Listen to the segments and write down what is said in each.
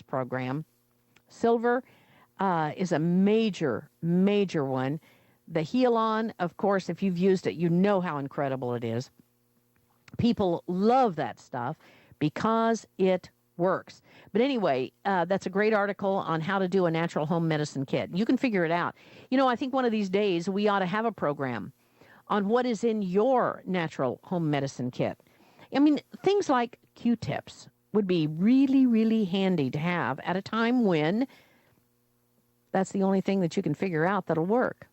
program. Silver is a major, major one. The Heal-On, of course, if you've used it, you know how incredible it is. People love that stuff because it works. But anyway, that's a great article on how to do a natural home medicine kit. You can figure it out. I think one of these days we ought to have a program on what is in your natural home medicine kit. I mean, things like Q-tips would be really, really handy to have at a time when that's the only thing that you can figure out that'll work.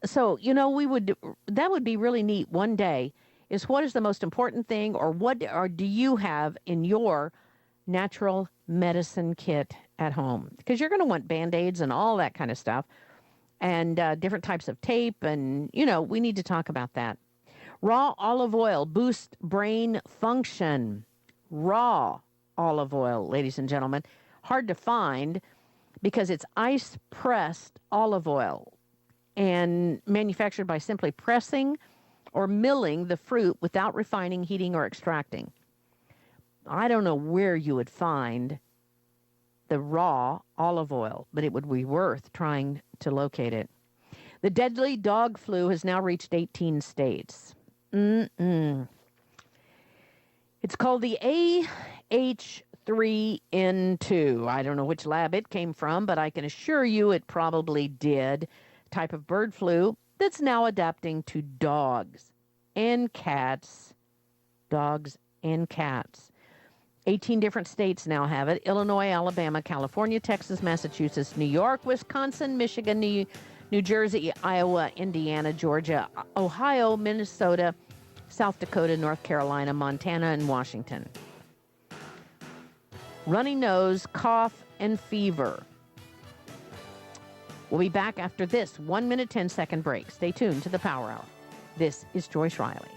So, that would be really neat one day, is what is the most important thing, or do you have in your natural medicine kit at home? Because you're going to want Band-Aids and all that kind of stuff, and different types of tape, and, we need to talk about that. Raw olive oil boosts brain function. Raw olive oil, ladies and gentlemen. Hard to find because it's ice-pressed olive oil and manufactured by simply pressing or milling the fruit without refining, heating, or extracting. I don't know where you would find the raw olive oil, but it would be worth trying to locate it. The deadly dog flu has now reached 18 states. It's called the AH3N2. I don't know which lab it came from, but I can assure you it probably did. Type of bird flu that's now adapting to dogs and cats. Dogs and cats. 18 different states now have it. Illinois, Alabama, California, Texas, Massachusetts, New York, Wisconsin, Michigan, New Jersey, Iowa, Indiana, Georgia, Ohio, Minnesota, South Dakota, North Carolina, Montana, and Washington. Runny nose, cough, and fever. We'll be back after this 1 minute, 10-second break. Stay tuned to the Power Hour. This is Joyce Riley.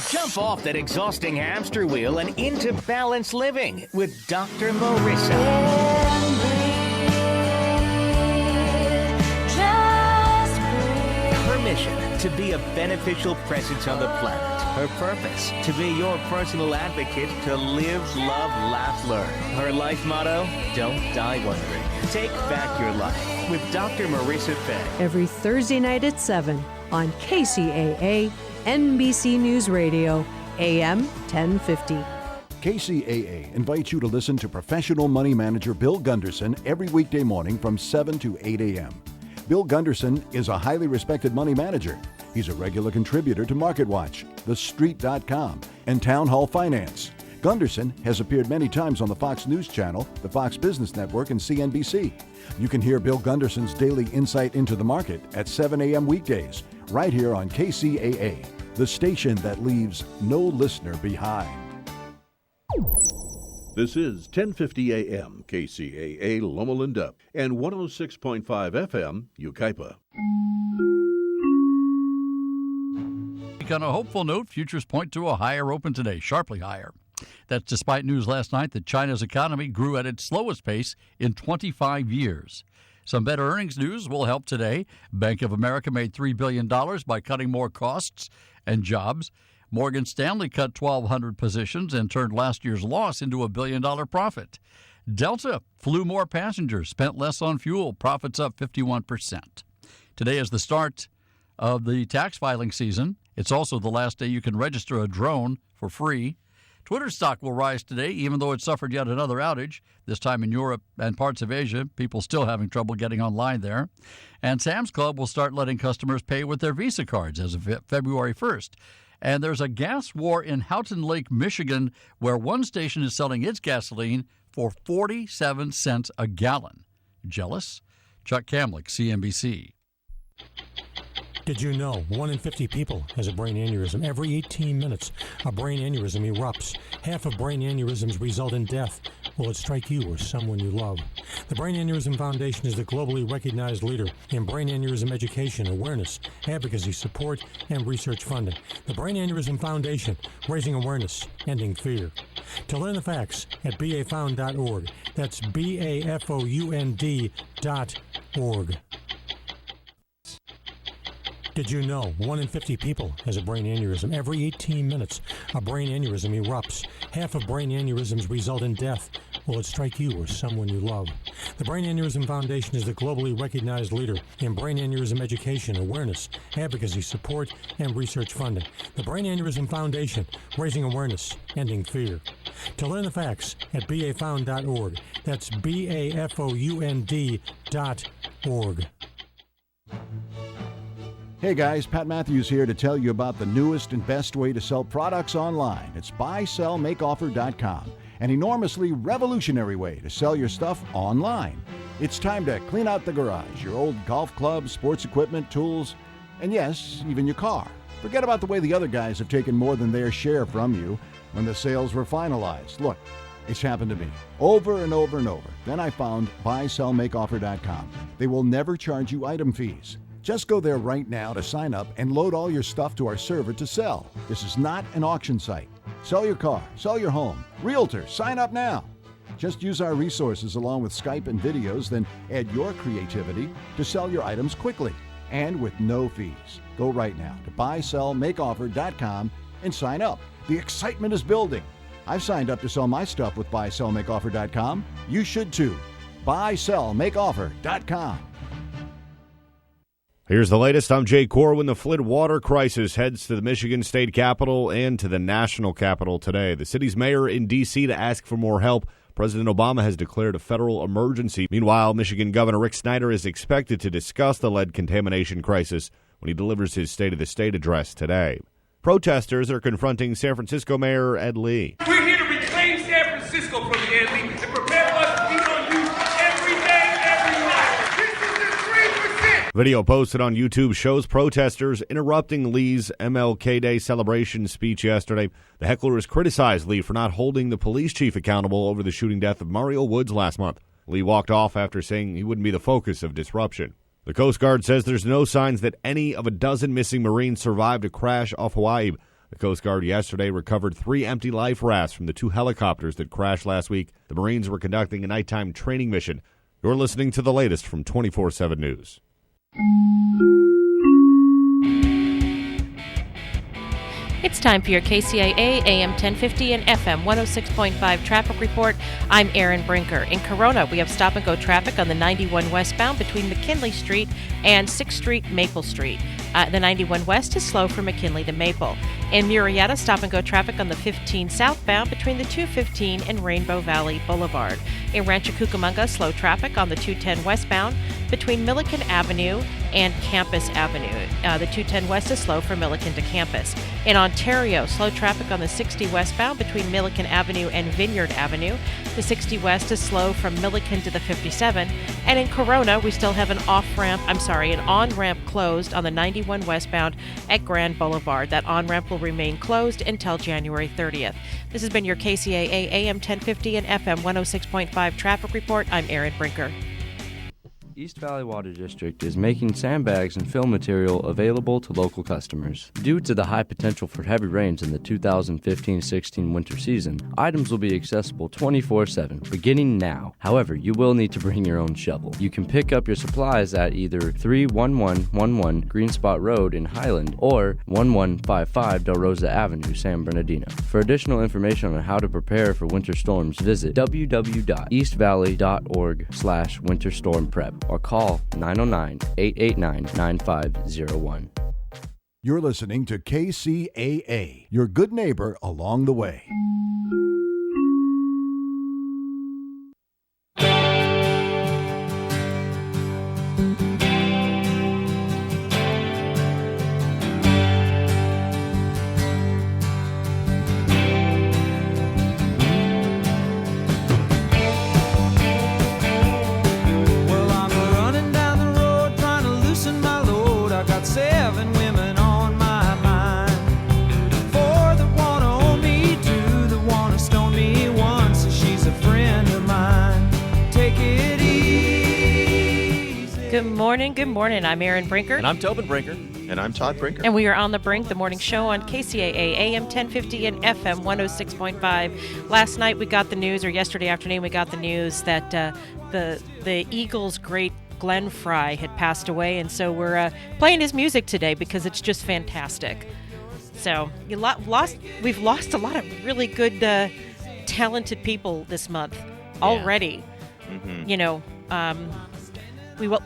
Jump off that exhausting hamster wheel and into balanced living with Dr. Marissa. Her mission, to be a beneficial presence on the planet. Her purpose, to be your personal advocate, to live, love, laugh, learn. Her life motto, don't die wondering. Take back your life with Dr. Marissa Fay. Every Thursday night at 7 on KCAA, NBC News Radio, AM 1050. KCAA invites you to listen to professional money manager Bill Gunderson every weekday morning from 7 to 8 a.m. Bill Gunderson is a highly respected money manager. He's a regular contributor to MarketWatch, TheStreet.com, and Town Hall Finance. Gunderson has appeared many times on the Fox News Channel, the Fox Business Network, and CNBC. You can hear Bill Gunderson's daily insight into the market at 7 a.m. weekdays, right here on KCAA, the station that leaves no listener behind. This is 1050 AM, KCAA Loma Linda, and 106.5 FM, Yucaipa. On a hopeful note, futures point to a higher open today, sharply higher. That's despite news last night that China's economy grew at its slowest pace in 25 years. Some better earnings news will help today. Bank of America made $3 billion by cutting more costs and jobs. Morgan Stanley cut 1,200 positions and turned last year's loss into a $1 billion profit. Delta flew more passengers, spent less on fuel, profits up 51%. Today is the start of the tax filing season. It's also the last day you can register a drone for free. Twitter stock will rise today, even though it suffered yet another outage, this time in Europe and parts of Asia. People still having trouble getting online there. And Sam's Club will start letting customers pay with their Visa cards as of February 1st. And there's a gas war in Houghton Lake, Michigan, where one station is selling its gasoline for 47 cents a gallon. Jealous? Chuck Kamlick, CNBC. Did you know 1 in 50 people has a brain aneurysm? Every 18 minutes, a brain aneurysm erupts. Half of brain aneurysms result in death. Will it strike you or someone you love? The Brain Aneurysm Foundation is the globally recognized leader in brain aneurysm education, awareness, advocacy, support, and research funding. The Brain Aneurysm Foundation, raising awareness, ending fear. To learn the facts at bafound.org. That's bafound.org. Did you know 1 in 50 people has a brain aneurysm? Every 18 minutes, a brain aneurysm erupts. Half of brain aneurysms result in death. Will it strike you or someone you love? The Brain Aneurysm Foundation is the globally recognized leader in brain aneurysm education, awareness, advocacy, support, and research funding. The Brain Aneurysm Foundation, raising awareness, ending fear. To learn the facts at bafound.org. That's bafound.org. Hey guys, Pat Matthews here to tell you about the newest and best way to sell products online. It's buysellmakeoffer.com, an enormously revolutionary way to sell your stuff online. It's time to clean out the garage, your old golf clubs, sports equipment, tools, and yes, even your car. Forget about the way the other guys have taken more than their share from you when the sales were finalized. Look, it's happened to me over and over and over. Then I found buysellmakeoffer.com. They will never charge you item fees. Just go there right now to sign up and load all your stuff to our server to sell. This is not an auction site. Sell your car, sell your home. Realtor, sign up now. Just use our resources along with Skype and videos, then add your creativity to sell your items quickly and with no fees. Go right now to buysellmakeoffer.com and sign up. The excitement is building. I've signed up to sell my stuff with buysellmakeoffer.com. You should too. Buysellmakeoffer.com. Here's the latest. I'm Jay Corwin. The Flint water crisis heads to the Michigan state capitol and to the national capital today. The city's mayor in D.C. to ask for more help. President Obama has declared a federal emergency. Meanwhile, Michigan Governor Rick Snyder is expected to discuss the lead contamination crisis when he delivers his State of the State address today. Protesters are confronting San Francisco Mayor Ed Lee. We're here to reclaim San Francisco from the Ed Lee and prepare us to beat on you every day, every night. This is the 3%. Video posted on YouTube shows protesters interrupting Lee's MLK Day celebration speech yesterday. The hecklers criticized Lee for not holding the police chief accountable over the shooting death of Mario Woods last month. Lee walked off after saying he wouldn't be the focus of disruption. The Coast Guard says there's no signs that any of a dozen missing Marines survived a crash off Hawaii. The Coast Guard yesterday recovered 3 empty life rafts from the 2 helicopters that crashed last week. The Marines were conducting a nighttime training mission. You're listening to the latest from 24/7 News. It's time for your KCAA AM 1050 and FM 106.5 traffic report. I'm Erin Brinker. In Corona, we have stop-and-go traffic on the 91 westbound between McKinley Street and 6th Street, Maple Street. The 91 west is slow from McKinley to Maple. In Murrieta, stop-and-go traffic on the 15 southbound between the 215 and Rainbow Valley Boulevard. In Rancho Cucamonga, slow traffic on the 210 westbound between Milliken Avenue and Campus Avenue. The 210 west is slow from Milliken to Campus. In Ontario, slow traffic on the 60 westbound between Milliken Avenue and Vineyard Avenue. The 60 west is slow from Milliken to the 57. And in Corona, we still have an on-ramp closed on the 91 westbound at Grand Boulevard. That on-ramp will remain closed until January 30th. This has been your KCAA AM 1050 and FM 106.5 traffic report. I'm Erin Brinker. East Valley Water District is making sandbags and fill material available to local customers. Due to the high potential for heavy rains in the 2015-16 winter season, items will be accessible 24/7, beginning now. However, you will need to bring your own shovel. You can pick up your supplies at either 31111 Green Spot Road in Highland or 1155 Del Rosa Avenue, San Bernardino. For additional information on how to prepare for winter storms, visit www.eastvalley.org/winterstormprep. or call 909-889-9501. You're listening to KCAA, your good neighbor along the way. Good morning. I'm Erin Brinker. And I'm Tobin Brinker. And I'm Todd Brinker. And we are on the Brink, the morning show on KCAA AM 1050 and FM 106.5. Last night we got the news, or yesterday afternoon we got the news that the Eagles' great Glenn Frey had passed away, and so we're playing his music today because it's just fantastic. So we've lost a lot of really good, talented people this month already. Mm-hmm. You know,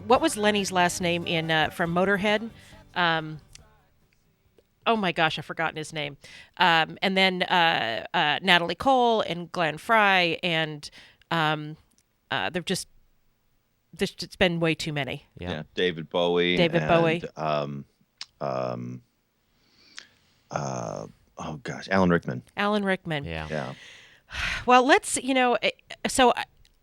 what was Lenny's last name in from Motorhead? Oh my gosh, I've forgotten his name. And then Natalie Cole and Glenn Frey, and they've just it's been way too many. Yeah, David Bowie. Oh gosh, Alan Rickman. Alan Rickman. Yeah. Well, let's, so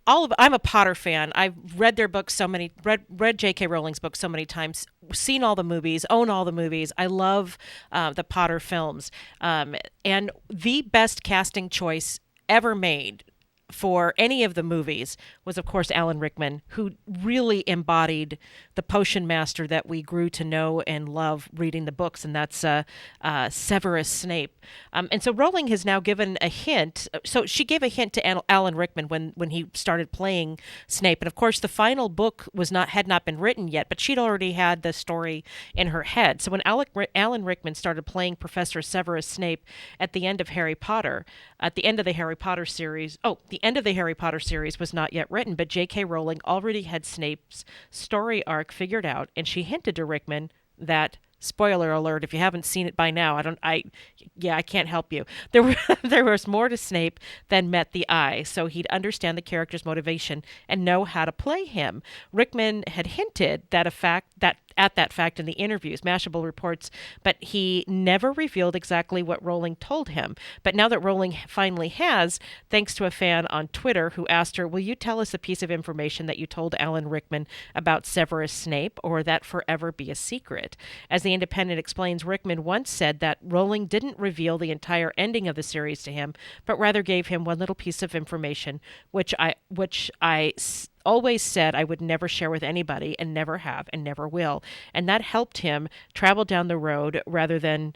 I'm a Potter fan. I've read their books read J.K. Rowling's books so many times, seen all the movies, own all the movies. I love the Potter films. And the best casting choice ever made for any of the movies was, of course, Alan Rickman, who really embodied the potion master that we grew to know and love reading the books, and that's Severus Snape. And so Rowling has now given a hint. So she gave a hint to Alan Rickman when he started playing Snape, and of course the final book had not been written yet, but she'd already had the story in her head. So when Alan Rickman started playing Professor Severus Snape at the end of Harry Potter, at the end of the Harry Potter series, the end of the Harry Potter series was not yet written, but J.K. Rowling already had Snape's story arc figured out, and she hinted to Rickman that, spoiler alert, if you haven't seen it by now, I can't help you. There was more to Snape than met the eye, so he'd understand the character's motivation and know how to play him. Rickman had hinted at that fact in the interviews, Mashable reports, but he never revealed exactly what Rowling told him. But now that Rowling finally has, thanks to a fan on Twitter who asked her, "Will you tell us a piece of information that you told Alan Rickman about Severus Snape, or that forever be a secret?" As the Independent explains, Rickman once said that Rowling didn't reveal the entire ending of the series to him, but rather gave him one little piece of information, which I always said I would never share with anybody, and never have and never will. And that helped him travel down the road rather than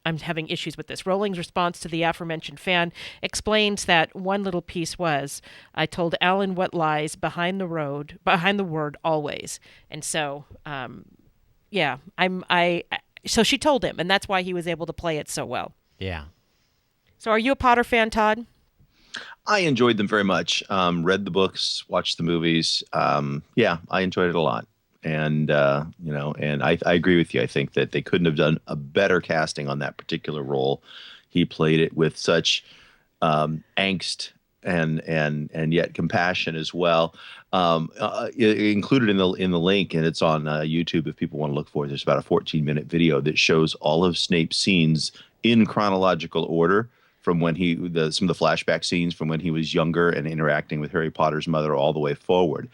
I'm having issues with this. Rowling's response to the aforementioned fan explains that one little piece was, "I told Alan what lies behind the word always." And so, so she told him, and that's why he was able to play it so well. Yeah. So are you a Potter fan, Todd? I enjoyed them very much. Read the books, watched the movies. I enjoyed it a lot. And, and I agree with you. I think that they couldn't have done a better casting on that particular role. He played it with such angst and yet compassion as well. Included in the link, and it's on YouTube if people want to look for it. There's about a 14-minute video that shows all of Snape's scenes in chronological order, from when some of the flashback scenes from when he was younger and interacting with Harry Potter's mother all the way forward.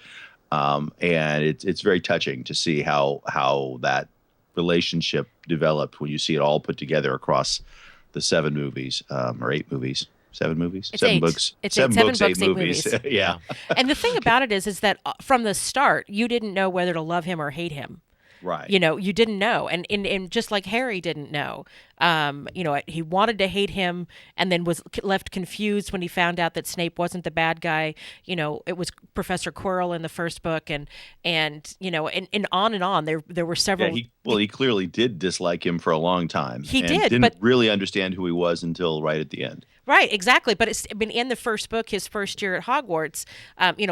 And it's very touching to see how that relationship developed when you see it all put together across the 7 movies, or 8 movies. 7 movies? It's 7 8. books. It's 7 8 books, 8 movies. Yeah. And the thing about it is that from the start, you didn't know whether to love him or hate him. Right. You didn't know. And just like Harry didn't know, he wanted to hate him and then was left confused when he found out that Snape wasn't the bad guy. It was Professor Quirrell in the first book, and on and on. There were several. Yeah, he clearly did dislike him for a long time. He didn't really understand who he was until right at the end. Right, exactly. But in the first book, his first year at Hogwarts,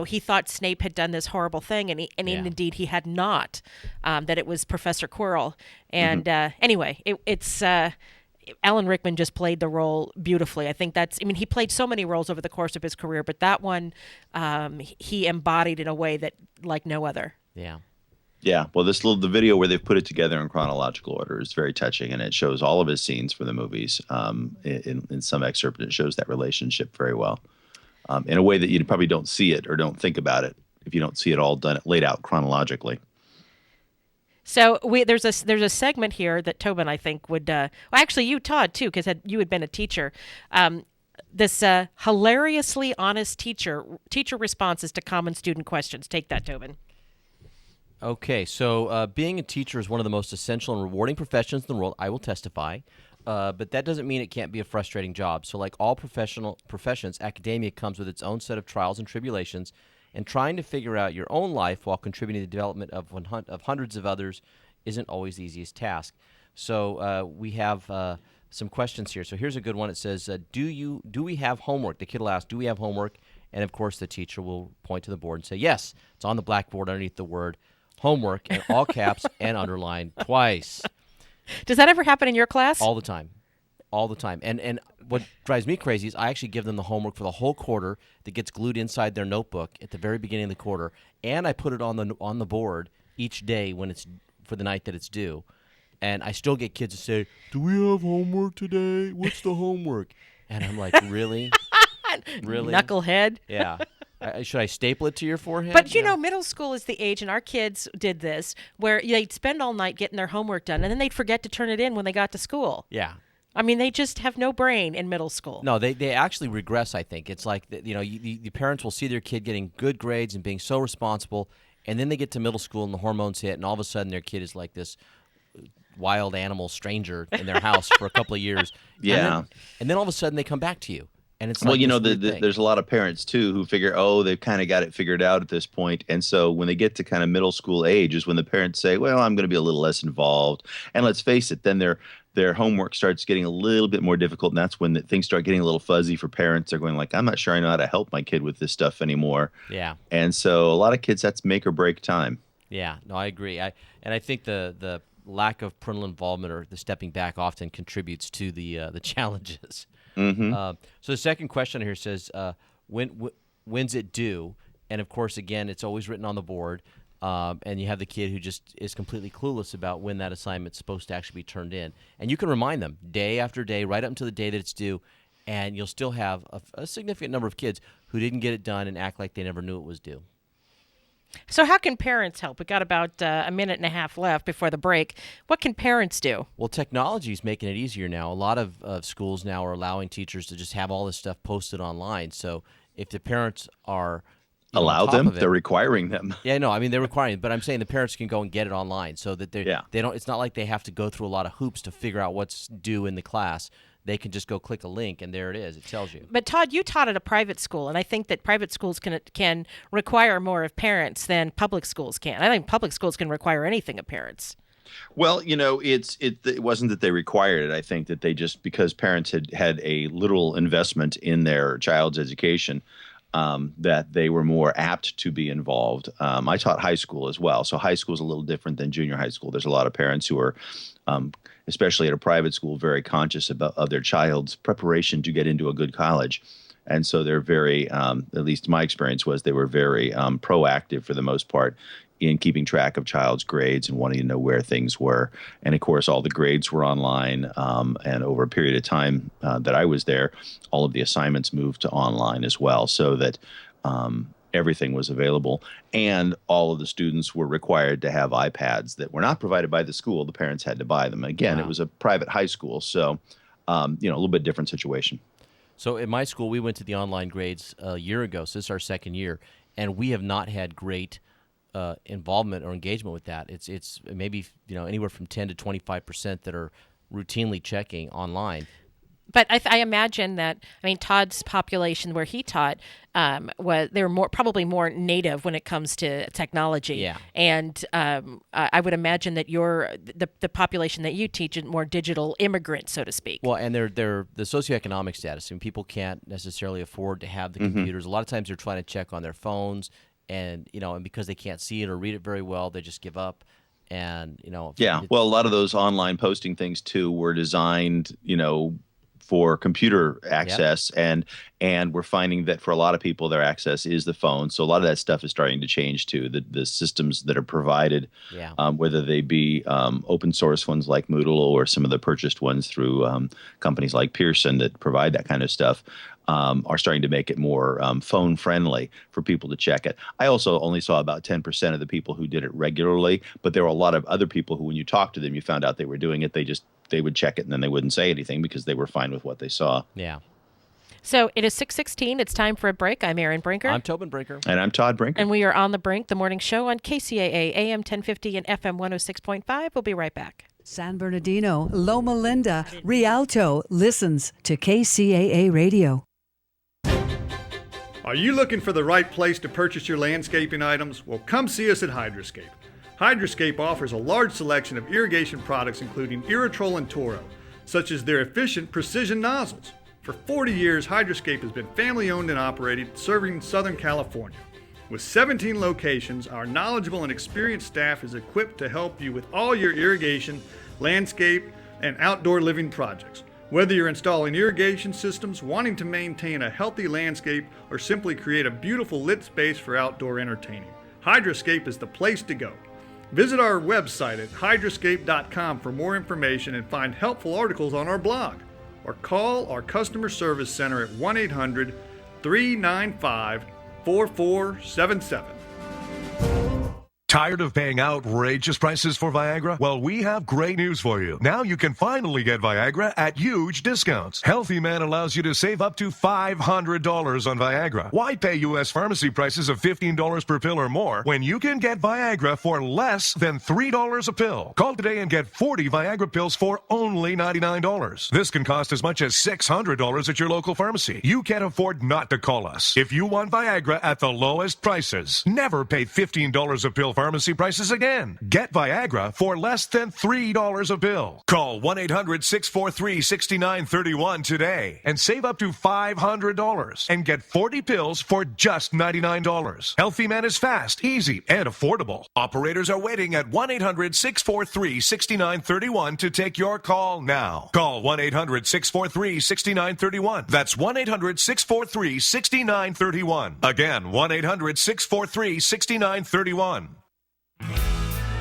he thought Snape had done this horrible thing, and indeed he had not. That it was Professor Quirrell. And anyway, it's Alan Rickman just played the role beautifully. I think he played so many roles over the course of his career, but that one he embodied in a way that like no other. Yeah. Yeah, well, the video where they've put it together in chronological order is very touching, and it shows all of his scenes for the movies in some excerpt, and it shows that relationship very well in a way that you probably don't see it or don't think about it if you don't see it all laid out chronologically. So there's a segment here that Tobin, I think, would actually you, Todd, too, because you had been a teacher. This hilariously honest teacher responses to common student questions. Take that, Tobin. Okay, so being a teacher is one of the most essential and rewarding professions in the world. I will testify. but that doesn't mean it can't be a frustrating job. So like all professions, academia comes with its own set of trials and tribulations, and trying to figure out your own life while contributing to the development of hundreds of others isn't always the easiest task. So we have some questions here. So here's a good one. It says, do we have homework? The kid will ask, do we have homework? And, of course, the teacher will point to the board and say, yes, it's on the blackboard underneath the word homework in all caps and underlined twice. Does that ever happen in your class? All the time. All the time. And what drives me crazy is I actually give them the homework for the whole quarter that gets glued inside their notebook at the very beginning of the quarter, and I put it on the board each day when it's for the night that it's due. And I still get kids to say, do we have homework today? What's the homework? And I'm like, really? Really? Knucklehead. Yeah. Should I staple it to your forehead? But, you know, middle school is the age, and our kids did this, where they'd spend all night getting their homework done, and then they'd forget to turn it in when they got to school. Yeah. I mean, they just have no brain in middle school. No, they actually regress, I think. It's like, the parents will see their kid getting good grades and being so responsible, and then they get to middle school and the hormones hit, and all of a sudden their kid is like this wild animal stranger in their house for a couple of years. Yeah. And then all of a sudden they come back to you. And it's well, like you know, thing. there's a lot of parents, too, who figure, they've kind of got it figured out at this point. And so when they get to kind of middle school age is when the parents say, well, I'm going to be a little less involved. And let's face it, then their homework starts getting a little bit more difficult. And that's when things start getting a little fuzzy for parents. They're going like, I'm not sure I know how to help my kid with this stuff anymore. Yeah. And so a lot of kids, that's make or break time. Yeah, no, I agree. I think the lack of parental involvement or the stepping back often contributes to the challenges. Mm-hmm. So the second question here says, when's it due? And, of course, again, it's always written on the board. And you have the kid who just is completely clueless about when that assignment's supposed to actually be turned in. And you can remind them day after day, right up until the day that it's due, and you'll still have a significant number of kids who didn't get it done and act like they never knew it was due. So how can parents help? We got about a minute and a half left before the break. What can parents do? Well, technology is making it easier now. A lot of schools now are allowing teachers to just have all this stuff posted online. So if the parents are allow them, they're requiring them. Yeah, no, I mean they're requiring, but I'm saying the parents can go and get it online so that they don't. It's not like they have to go through a lot of hoops to figure out what's due in the class. They can just go click a link, and there it is. It tells you. But, Todd, you taught at a private school, and I think that private schools can require more of parents than public schools can. I think public schools can require anything of parents. Well, you know, it wasn't that they required it. I think that they just, because parents had a literal investment in their child's education, that they were more apt to be involved. I taught high school as well. So high school is a little different than junior high school. There's a lot of parents who are especially at a private school, very conscious of their child's preparation to get into a good college. And so they're very, at least my experience was, they were very proactive for the most part in keeping track of child's grades and wanting to know where things were. And of course, all the grades were online. And over a period of time that I was there, all of the assignments moved to online as well, so that everything was available. And all of the students were required to have iPads that were not provided by the school. The parents had to buy them. Again, It was a private high school, so a little bit different situation. So at my school, we went to the online grades a year ago. So this is our second year, and we have not had great involvement or engagement with that. It's maybe anywhere from 10 to 25% that are routinely checking online. But I imagine that, Todd's population where he taught they were probably more native when it comes to technology. Yeah. And I would imagine that the population that you teach is more digital immigrants, so to speak. Well, and they're the socioeconomic status. People can't necessarily afford to have the computers. A lot of times they're trying to check on their phones, and because they can't see it or read it very well, they just give up. And well, a lot of those online posting things too were designed, for computer access, and we're finding that for a lot of people, their access is the phone. So a lot of that stuff is starting to change too. The systems that are provided, whether they be open source ones like Moodle or some of the purchased ones through companies like Pearson that provide that kind of stuff, are starting to make it more phone friendly for people to check it. I also only saw about 10% of the people who did it regularly, but there were a lot of other people who, when you talked to them, you found out they were doing it. They would check it and then they wouldn't say anything because they were fine with what they saw. Yeah. So it is 6:16. It's time for a break. I'm Erin Brinker. I'm Tobin Brinker. And I'm Todd Brinker. And we are on The Brink, the morning show on KCAA AM 1050 and FM 106.5. We'll be right back. San Bernardino, Loma Linda, Rialto listens to KCAA Radio. Are you looking for the right place to purchase your landscaping items? Well, come see us at Hydroscape. Hydroscape offers a large selection of irrigation products including Irritrol and Toro, such as their efficient precision nozzles. For 40 years, Hydroscape has been family owned and operated, serving Southern California. With 17 locations, our knowledgeable and experienced staff is equipped to help you with all your irrigation, landscape, and outdoor living projects. Whether you're installing irrigation systems, wanting to maintain a healthy landscape, or simply create a beautiful lit space for outdoor entertaining, Hydroscape is the place to go. Visit our website at hydroscape.com for more information and find helpful articles on our blog, or call our customer service center at 1-800-395-4477. Tired of paying outrageous prices for Viagra? Well, we have great news for you. Now you can finally get Viagra at huge discounts. Healthy Man allows you to save up to $500 on Viagra. Why pay U.S. pharmacy prices of $15 per pill or more when you can get Viagra for less than $3 a pill? Call today and get 40 Viagra pills for only $99. This can cost as much as $600 at your local pharmacy. You can't afford not to call us. If you want Viagra at the lowest prices, never pay $15 a pill pharmacy prices again. Get Viagra for less than $3 a pill. Call 1-800-643-6931 today and save up to $500 and get 40 pills for just $99. Healthy Man is fast, easy, and affordable. Operators are waiting at 1-800-643-6931 to take your call now. Call 1-800-643-6931. That's 1-800-643-6931. Again, 1-800-643-6931.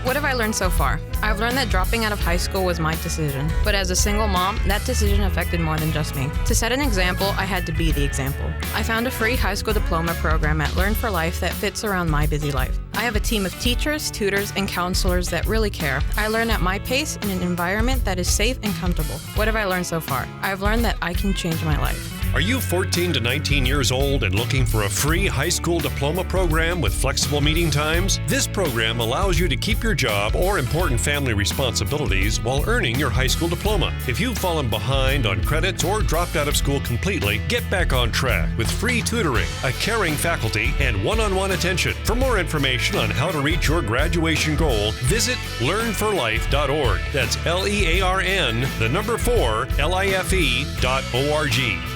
What have I learned so far? I've learned that dropping out of high school was my decision. But as a single mom, that decision affected more than just me. To set an example, I had to be the example. I found a free high school diploma program at Learn for Life that fits around my busy life. I have a team of teachers, tutors, and counselors that really care. I learn at my pace in an environment that is safe and comfortable. What have I learned so far? I've learned that I can change my life. Are you 14 to 19 years old and looking for a free high school diploma program with flexible meeting times? This program allows you to keep your job or important family responsibilities while earning your high school diploma. If you've fallen behind on credits or dropped out of school completely, get back on track with free tutoring, a caring faculty, and one-on-one attention. For more information on how to reach your graduation goal, visit learnforlife.org. That's LEARN, the number 4, LIFE.org.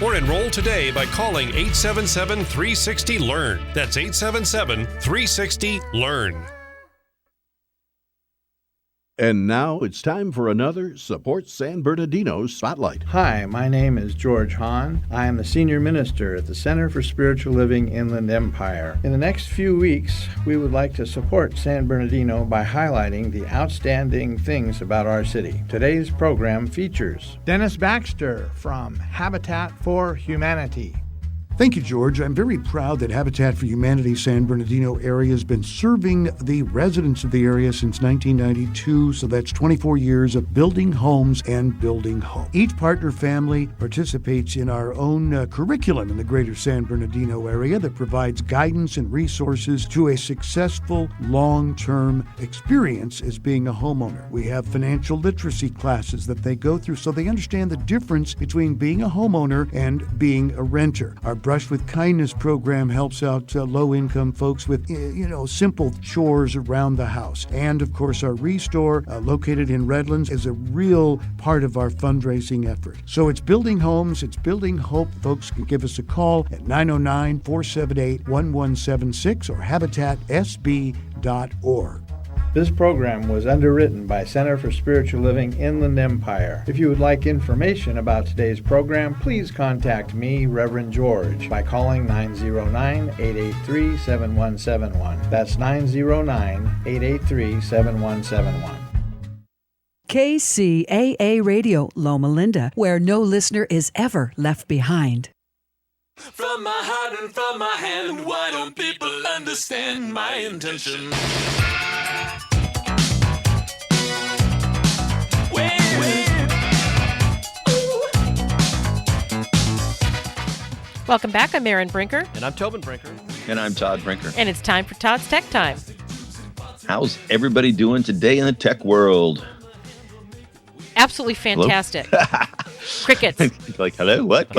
Or enroll today by calling 877-360-LEARN. That's 877-360-LEARN. And now it's time for another Support San Bernardino Spotlight. Hi, my name is George Hahn. I am the Senior Minister at the Center for Spiritual Living Inland Empire. In the next few weeks, we would like to support San Bernardino by highlighting the outstanding things about our city. Today's program features Dennis Baxter from Habitat for Humanity. Thank you, George. I'm very proud that Habitat for Humanity San Bernardino area has been serving the residents of the area since 1992, so that's 24 years of building homes and building hope. Each partner family participates in our own curriculum in the greater San Bernardino area that provides guidance and resources to a successful long-term experience as being a homeowner. We have financial literacy classes that they go through so they understand the difference between being a homeowner and being a renter. Our Brush with Kindness program helps out low-income folks with, simple chores around the house. And, of course, our Restore, located in Redlands, is a real part of our fundraising effort. So it's building homes, it's building hope. Folks can give us a call at 909-478-1176 or habitatsb.org. This program was underwritten by Center for Spiritual Living Inland Empire. If you would like information about today's program, please contact me, Reverend George, by calling 909-883-7171. That's 909-883-7171. KCAA Radio, Loma Linda, where no listener is ever left behind. From my heart and from my hand, why don't people understand my intention? Welcome back. I'm Erin Brinker. And I'm Tobin Brinker. And I'm Todd Brinker. And it's time for Todd's Tech Time. How's everybody doing today in the tech world? absolutely fantastic. Crickets. Like, hello, what?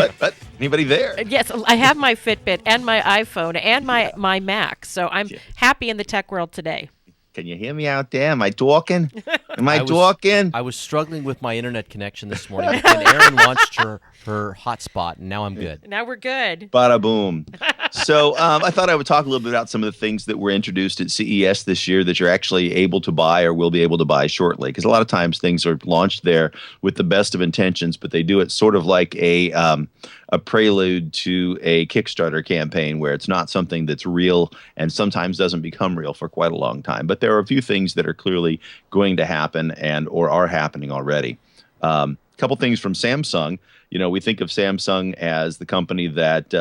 Anybody there? Yes, I have my Fitbit and my iPhone and my Mac, so I'm happy in the tech world today. Can you hear me out there? Am I talking? Am I talking? I was struggling with my internet connection this morning, and Erin launched her hotspot, and now I'm good. Now we're good. Bada boom. So I thought I would talk a little bit about some of the things that were introduced at CES this year that you're actually able to buy or will be able to buy shortly. Because a lot of times things are launched there with the best of intentions, but they do it sort of like a prelude to a Kickstarter campaign where it's not something that's real and sometimes doesn't become real for quite a long time. But there are a few things that are clearly going to happen and or are happening already. A couple things from Samsung. You know, we think of Samsung as the company that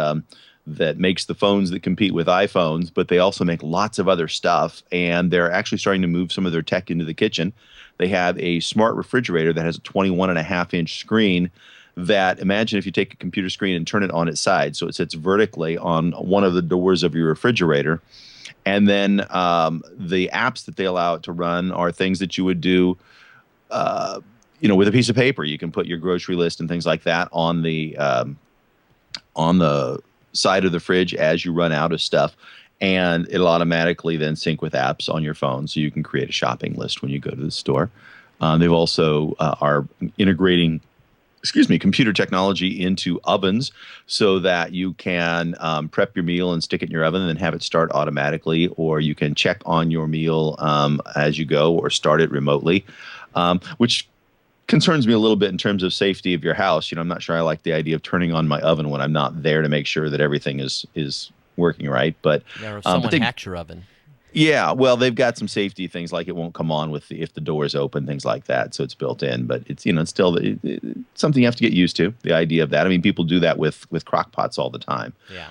that makes the phones that compete with iPhones, but they also make lots of other stuff, and they're actually starting to move some of their tech into the kitchen. They have a smart refrigerator that has a 21.5-inch screen that, imagine if you take a computer screen and turn it on its side, so it sits vertically on one of the doors of your refrigerator. And then the apps that they allow it to run are things that you would do with a piece of paper. You can put your grocery list and things like that on the side of the fridge as you run out of stuff, and it'll automatically then sync with apps on your phone, so you can create a shopping list when you go to the store. They've also are integrating computer technology into ovens so that you can prep your meal and stick it in your oven and then have it start automatically, or you can check on your meal as you go or start it remotely, which concerns me a little bit in terms of safety of your house. You know, I'm not sure I like the idea of turning on my oven when I'm not there to make sure that everything is working right. But or if someone hacks your oven. Yeah, well, they've got some safety things like it won't come on if the door is open, things like that. So it's built in, but it's it's still something you have to get used to. The idea of that. I mean, people do that with crock pots all the time. Yeah.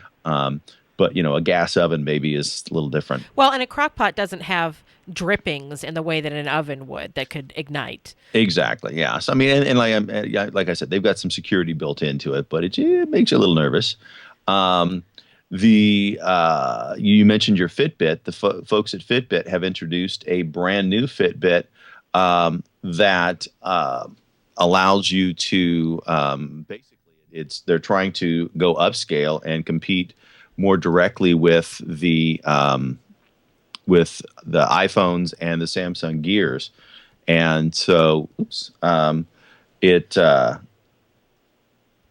But a gas oven maybe is a little different. Well, and a crock pot doesn't have drippings in the way that an oven would that could ignite. Exactly. Yeah. So I mean, and like I said, they've got some security built into it, but it makes you a little nervous. You mentioned your Fitbit. The folks at Fitbit have introduced a brand new Fitbit that allows you to basically they're trying to go upscale and compete more directly with the iPhones and the Samsung Gears, and so Did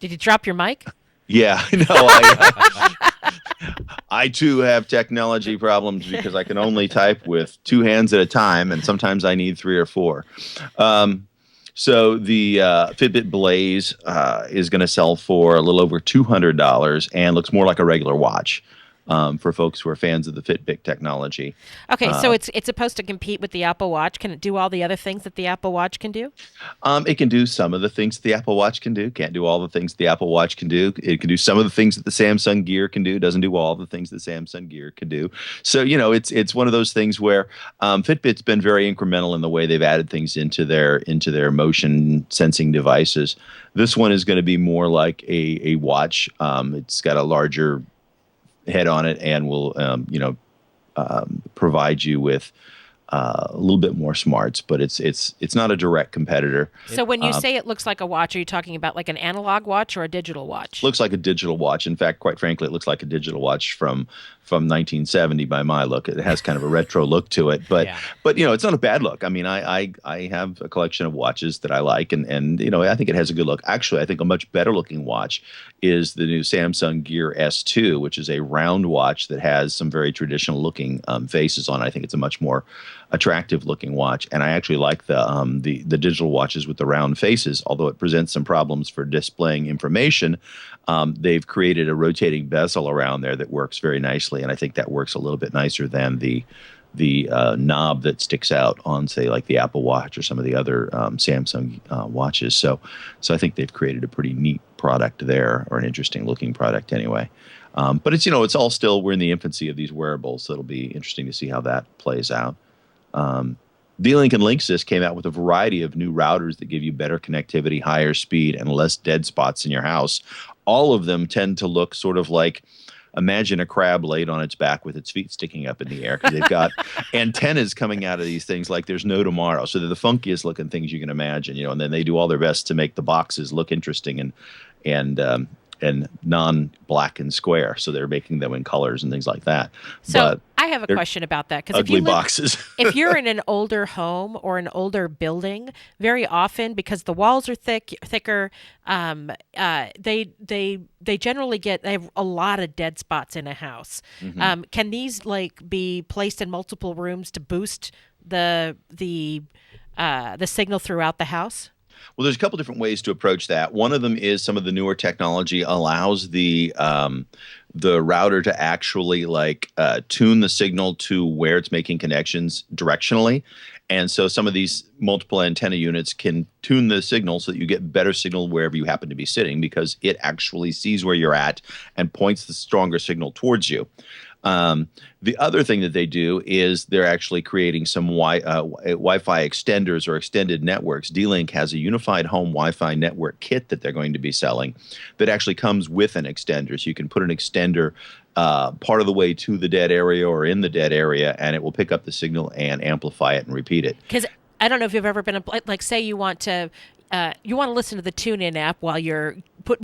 you drop your mic? Yeah, no, I too have technology problems because I can only type with two hands at a time, and sometimes I need three or four. So the Fitbit Blaze is going to sell for a little over $200 and looks more like a regular watch for folks who are fans of the Fitbit technology. Okay, so it's supposed to compete with the Apple Watch. Can it do all the other things that the Apple Watch can do? It can do some of the things that the Apple Watch can do. Can't do all the things the Apple Watch can do. It can do some of the things that the Samsung Gear can do. Doesn't do all the things the Samsung Gear can do. So it's one of those things where Fitbit's been very incremental in the way they've added things into their motion sensing devices. This one is going to be more like a watch. It's got a larger head on it and will provide you with a little bit more smarts, but it's not a direct competitor. So when you say it looks like a watch, are you talking about like an analog watch or a digital watch? Looks like a digital watch. In fact, quite frankly, it looks like a digital watch from 1970 by my look. It has kind of a retro look to it, but it's not a bad look. I mean, I have a collection of watches that I like, and I think it has a good look. Actually, I think a much better looking watch is the new Samsung Gear S2, which is a round watch that has some very traditional looking faces on it. I think it's a much more attractive looking watch, and I actually like the digital watches with the round faces, although it presents some problems for displaying information. They've created a rotating bezel around there that works very nicely, and I think that works a little bit nicer than the knob that sticks out on, say, like the Apple Watch or some of the other Samsung watches. So I think they've created a pretty neat product there, or an interesting looking product anyway. But it's all still, we're in the infancy of these wearables, so it'll be interesting to see how that plays out. D-Link and Linksys came out with a variety of new routers that give you better connectivity, higher speed, and less dead spots in your house. All of them tend to look sort of like imagine a crab laid on its back with its feet sticking up in the air, because they've got antennas coming out of these things like there's no tomorrow. So they're the funkiest looking things you can imagine, and then they do all their best to make the boxes look interesting and non-black and square. So they're making them in colors and things like that. So but I have a question about that, because ugly boxes. if you're in an older home or an older building, very often, because the walls are thicker, they generally they have a lot of dead spots in a house. Mm-hmm. Can these be placed in multiple rooms to boost the signal throughout the house? Well, there's a couple different ways to approach that. One of them is some of the newer technology allows the router to actually tune the signal to where it's making connections directionally. And so some of these multiple antenna units can tune the signal so that you get better signal wherever you happen to be sitting, because it actually sees where you're at and points the stronger signal towards you. The other thing that they do is they're actually creating some Wi-Fi extenders or extended networks. D-Link has a unified home Wi-Fi network kit that they're going to be selling that actually comes with an extender. So you can put an extender part of the way to the dead area or in the dead area, and it will pick up the signal and amplify it and repeat it. Because I don't know if you've ever been say you want to listen to the TuneIn app while you're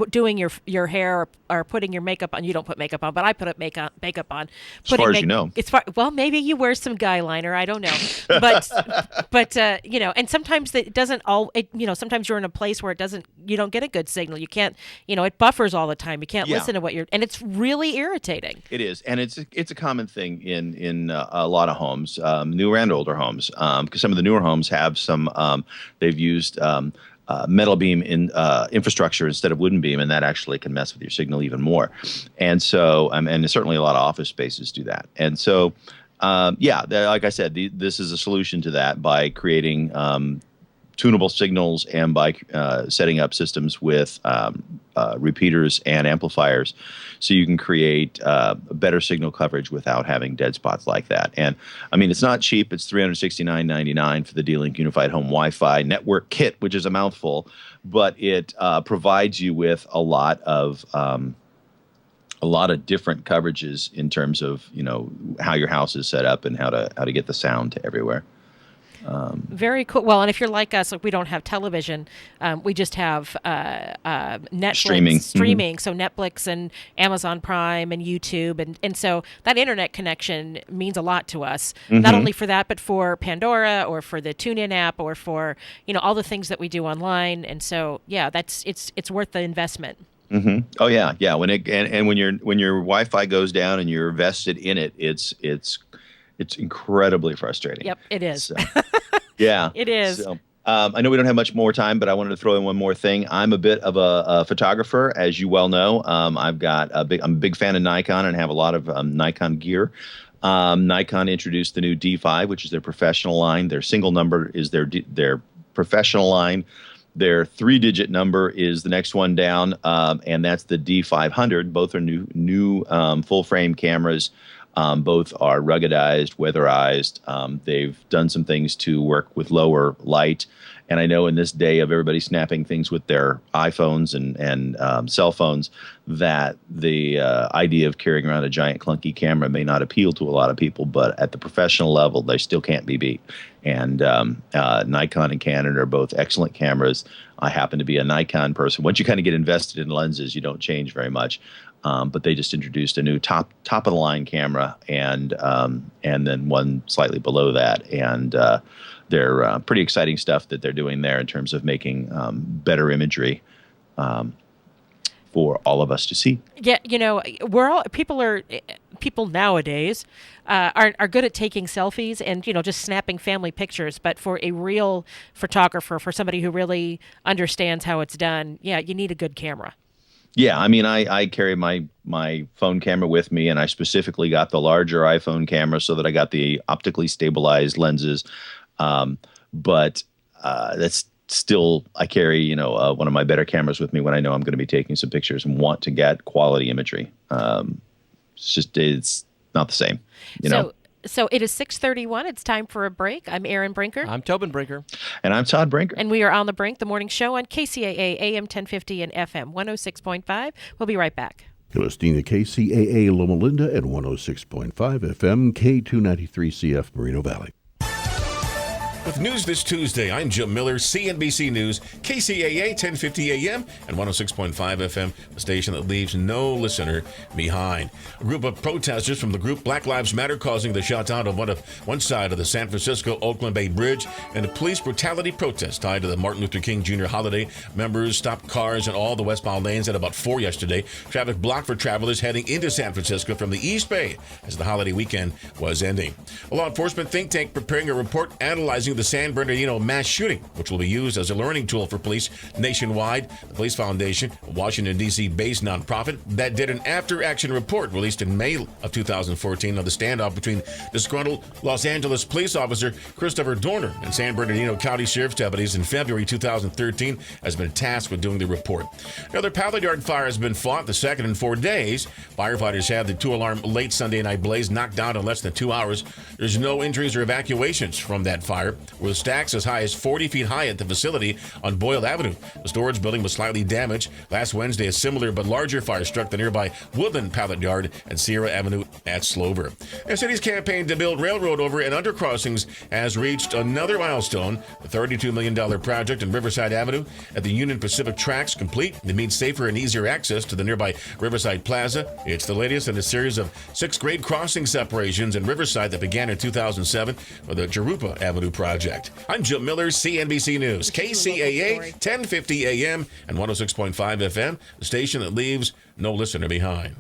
doing your hair or putting your makeup on. You don't put makeup on, but I put makeup on. As far as you know. Well, maybe you wear some guy liner. I don't know, but and sometimes it doesn't sometimes you're in a place where you don't get a good signal. You can't, it buffers all the time. You can't listen to and it's really irritating. It is, and it's a common thing in a lot of homes, newer and older homes, because some of the newer homes have some they've used metal beam in infrastructure instead of wooden beam, and that actually can mess with your signal even more. And so, and certainly a lot of office spaces do that. And so, like I said, this is a solution to that by creating tunable signals and by setting up systems with repeaters and amplifiers, so you can create better signal coverage without having dead spots like that. And I mean, it's not cheap. It's $369.99 for the D-Link Unified Home Wi-Fi Network Kit, which is a mouthful, but it provides you with a lot of different coverages in terms of how your house is set up and how to get the sound to everywhere. Very cool. Well, and if you're like us, we don't have television. We just have Netflix streaming. So Netflix and Amazon Prime and YouTube. And so that internet connection means a lot to us, not only for that, but for Pandora or for the TuneIn app or for, all the things that we do online. And so, yeah, it's worth the investment. Mm-hmm. Oh yeah. Yeah. When your Wi-Fi goes down and you're vested in it, it's incredibly frustrating. Yep, it is. So, yeah, it is. So, I know we don't have much more time, but I wanted to throw in one more thing. I'm a bit of a photographer, as you well know. I'm a big fan of Nikon and have a lot of Nikon gear. Nikon introduced the new D5, which is their professional line. Their single number is their professional line. Their 3-digit number is the next one down, and that's the D500. Both are new full frame cameras. Both are ruggedized, weatherized. They've done some things to work with lower light. And I know in this day of everybody snapping things with their iPhones and cell phones, that the idea of carrying around a giant clunky camera may not appeal to a lot of people, but at the professional level, they still can't be beat. And Nikon and Canon are both excellent cameras. I happen to be a Nikon person. Once you kind of get invested in lenses, you don't change very much. But they just introduced a new top of the line camera and then one slightly below that, and they're pretty exciting stuff that they're doing there in terms of making better imagery for all of us to see. Yeah, people nowadays are good at taking selfies and just snapping family pictures. But for a real photographer, for somebody who really understands how it's done, yeah, you need a good camera. Yeah, I mean, I carry my phone camera with me, and I specifically got the larger iPhone camera so that I got the optically stabilized lenses. But that's still, I carry, one of my better cameras with me when I know I'm going to be taking some pictures and want to get quality imagery. It's not the same, So it is 6:31. It's time for a break. I'm Erin Brinker. I'm Tobin Brinker. And I'm Todd Brinker. And we are On the Brink, the morning show on KCAA AM 1050 and FM 106.5. We'll be right back. You're listening to KCAA Loma Linda at 106.5 FM, K293CF Moreno Valley. With news this Tuesday, I'm Jim Miller, CNBC News, KCAA 1050 AM and 106.5 FM, the station that leaves no listener behind. A group of protesters from the group Black Lives Matter causing the shutdown of one side of the San Francisco-Oakland Bay Bridge and a police brutality protest tied to the Martin Luther King Jr. holiday. Members stopped cars in all the westbound lanes at about 4 yesterday. Traffic blocked for travelers heading into San Francisco from the East Bay as the holiday weekend was ending. A law enforcement think tank preparing a report analyzing the San Bernardino mass shooting, which will be used as a learning tool for police nationwide. The Police Foundation, a Washington, D.C. based nonprofit that did an after-action report released in May of 2014 on the standoff between disgruntled Los Angeles police officer Christopher Dorner and San Bernardino County Sheriff's deputies in February 2013, has been tasked with doing the report. Another pallet yard fire has been fought, the second in 4 days. Firefighters had the 2-alarm late Sunday night blaze knocked down in less than 2 hours. There's no injuries or evacuations from that fire, with stacks as high as 40 feet high at the facility on Boyle Avenue. The storage building was slightly damaged. Last Wednesday, a similar but larger fire struck the nearby Woodland Pallet Yard and Sierra Avenue at Slover. The city's campaign to build railroad over and undercrossings has reached another milestone. The $32 million project in Riverside Avenue at the Union Pacific Tracks complete. It means safer and easier access to the nearby Riverside Plaza. It's the latest in a series of 6 grade crossing separations in Riverside that began in 2007 with the Jerupa Avenue project. I'm Jim Miller, CNBC News, KCAA 1050 AM and 106.5 FM, the station that leaves no listener behind.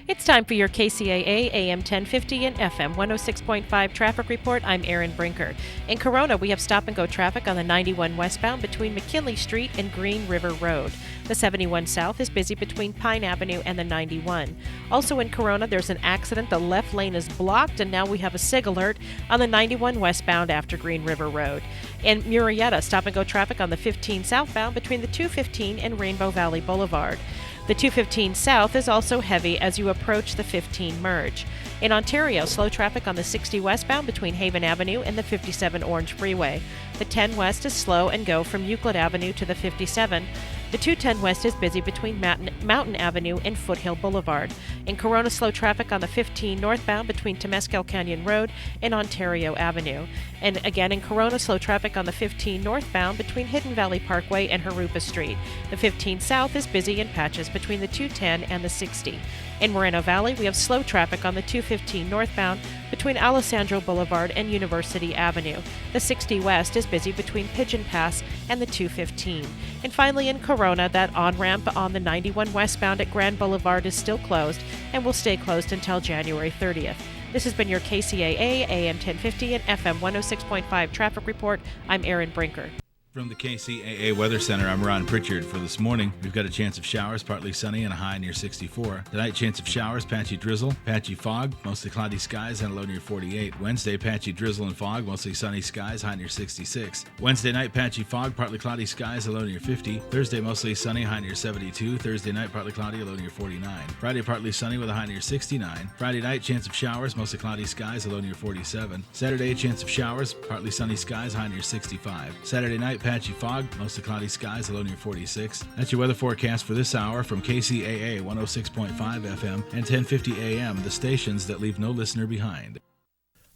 It's time for your KCAA AM 1050 and FM 106.5 traffic report. I'm Erin Brinker. In Corona, we have stop-and-go traffic on the 91 westbound between McKinley Street and Green River Road. The 71 south is busy between Pine Avenue and the 91. Also in Corona, there's an accident. The left lane is blocked, and now we have a SIG alert on the 91 westbound after Green River Road. In Murrieta, stop-and-go traffic on the 15 southbound between the 215 and Rainbow Valley Boulevard. The 215 south is also heavy as you approach the 15 merge. In Ontario, slow traffic on the 60 westbound between Haven Avenue and the 57 Orange Freeway. The 10 west is slow and go from Euclid Avenue to the 57. The 210 west is busy between Mountain Avenue and Foothill Boulevard. In Corona, slow traffic on the 15 northbound between Temescal Canyon Road and Ontario Avenue. And again in Corona, slow traffic on the 15 northbound between Hidden Valley Parkway and Harupa Street. The 15 south is busy in patches between the 210 and the 60. In Moreno Valley, we have slow traffic on the 215 northbound between Alessandro Boulevard and University Avenue. The 60 west is busy between Pigeon Pass and the 215. And finally in Corona, that on-ramp on the 91 westbound at Grand Boulevard is still closed and will stay closed until January 30th. This has been your KCAA AM 1050 and FM 106.5 traffic report. I'm Erin Brinker. From the KCAA Weather Center, I'm Ron Pritchard. For this morning, we've got a chance of showers, partly sunny and a high near 64. Tonight, chance of showers, patchy drizzle, patchy fog, mostly cloudy skies and a low near 48. Wednesday, patchy drizzle and fog, mostly sunny skies, high near 66. Wednesday night, patchy fog, partly cloudy skies, a low near 50. Thursday, mostly sunny, high near 72. Thursday night, partly cloudy, a low near 49. Friday, partly sunny with a high near 69. Friday night, chance of showers, mostly cloudy skies, a low near 47. Saturday, chance of showers, partly sunny skies, high near 65. Saturday night, patchy fog, mostly cloudy skies, a low near 46. That's your weather forecast for this hour from KCAA 106.5 FM and 1050 AM, the stations that leave no listener behind.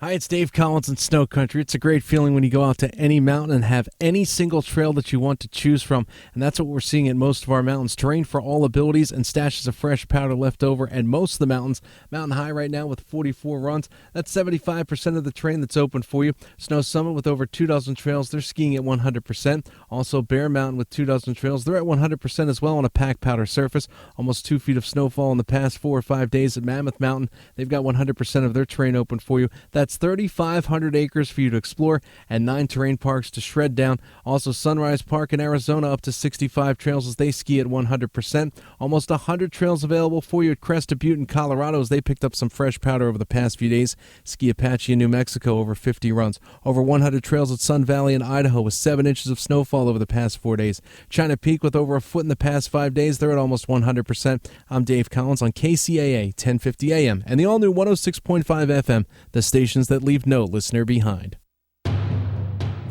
Hi, it's Dave Collins in Snow Country. It's a great feeling when you go out to any mountain and have any single trail that you want to choose from, and that's what we're seeing at most of our mountains. Terrain for all abilities and stashes of fresh powder left over at most of the mountains. Mountain High right now with 44 runs. That's 75% of the terrain that's open for you. Snow Summit with over 2 dozen trails. They're skiing at 100%. Also Bear Mountain with 2 dozen trails. They're at 100% as well on a packed powder surface. Almost 2 feet of snowfall in the past 4 or 5 days at Mammoth Mountain. They've got 100% of their terrain open for you. That's 3,500 acres for you to explore and 9 terrain parks to shred down. Also Sunrise Park in Arizona up to 65 trails as they ski at 100%. Almost 100 trails available for you at Cresta Butte in Colorado as they picked up some fresh powder over the past few days. Ski Apache in New Mexico over 50 runs. Over 100 trails at Sun Valley in Idaho with 7 inches of snowfall over the past 4 days. China Peak with over a foot in the past 5 days. They're at almost 100%. I'm Dave Collins on KCAA 1050 AM and the all-new 106.5 FM, the stations that leave no listener behind.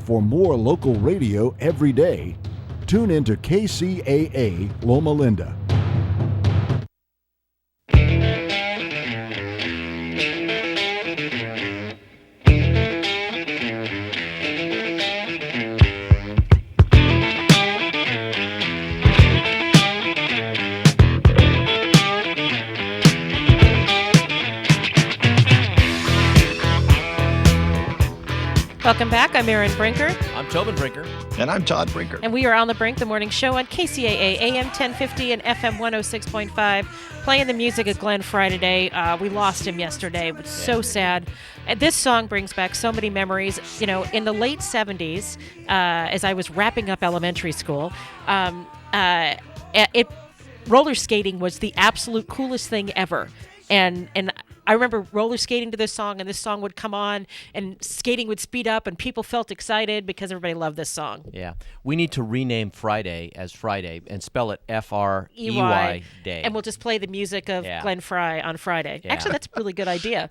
For more local radio every day, Tune in to KCAA Loma Linda. Welcome back. I'm Erin Brinker. I'm Tobin Brinker. And I'm Todd Brinker. And we are on the Brink, the morning show on KCAA AM 1050 and FM 106.5, playing the music of Glenn Fry today. We lost him yesterday. It was so sad. And this song brings back so many memories. You know, in the late 70s, as I was wrapping up elementary school, roller skating was the absolute coolest thing ever. And I remember roller skating to this song, and this song would come on, and skating would speed up, and people felt excited because everybody loved this song. Yeah. We need to rename Friday as Friday and spell it F-R-E-Y Day. And we'll just play the music of Glenn Fry on Friday. Yeah. Actually, that's a really good idea.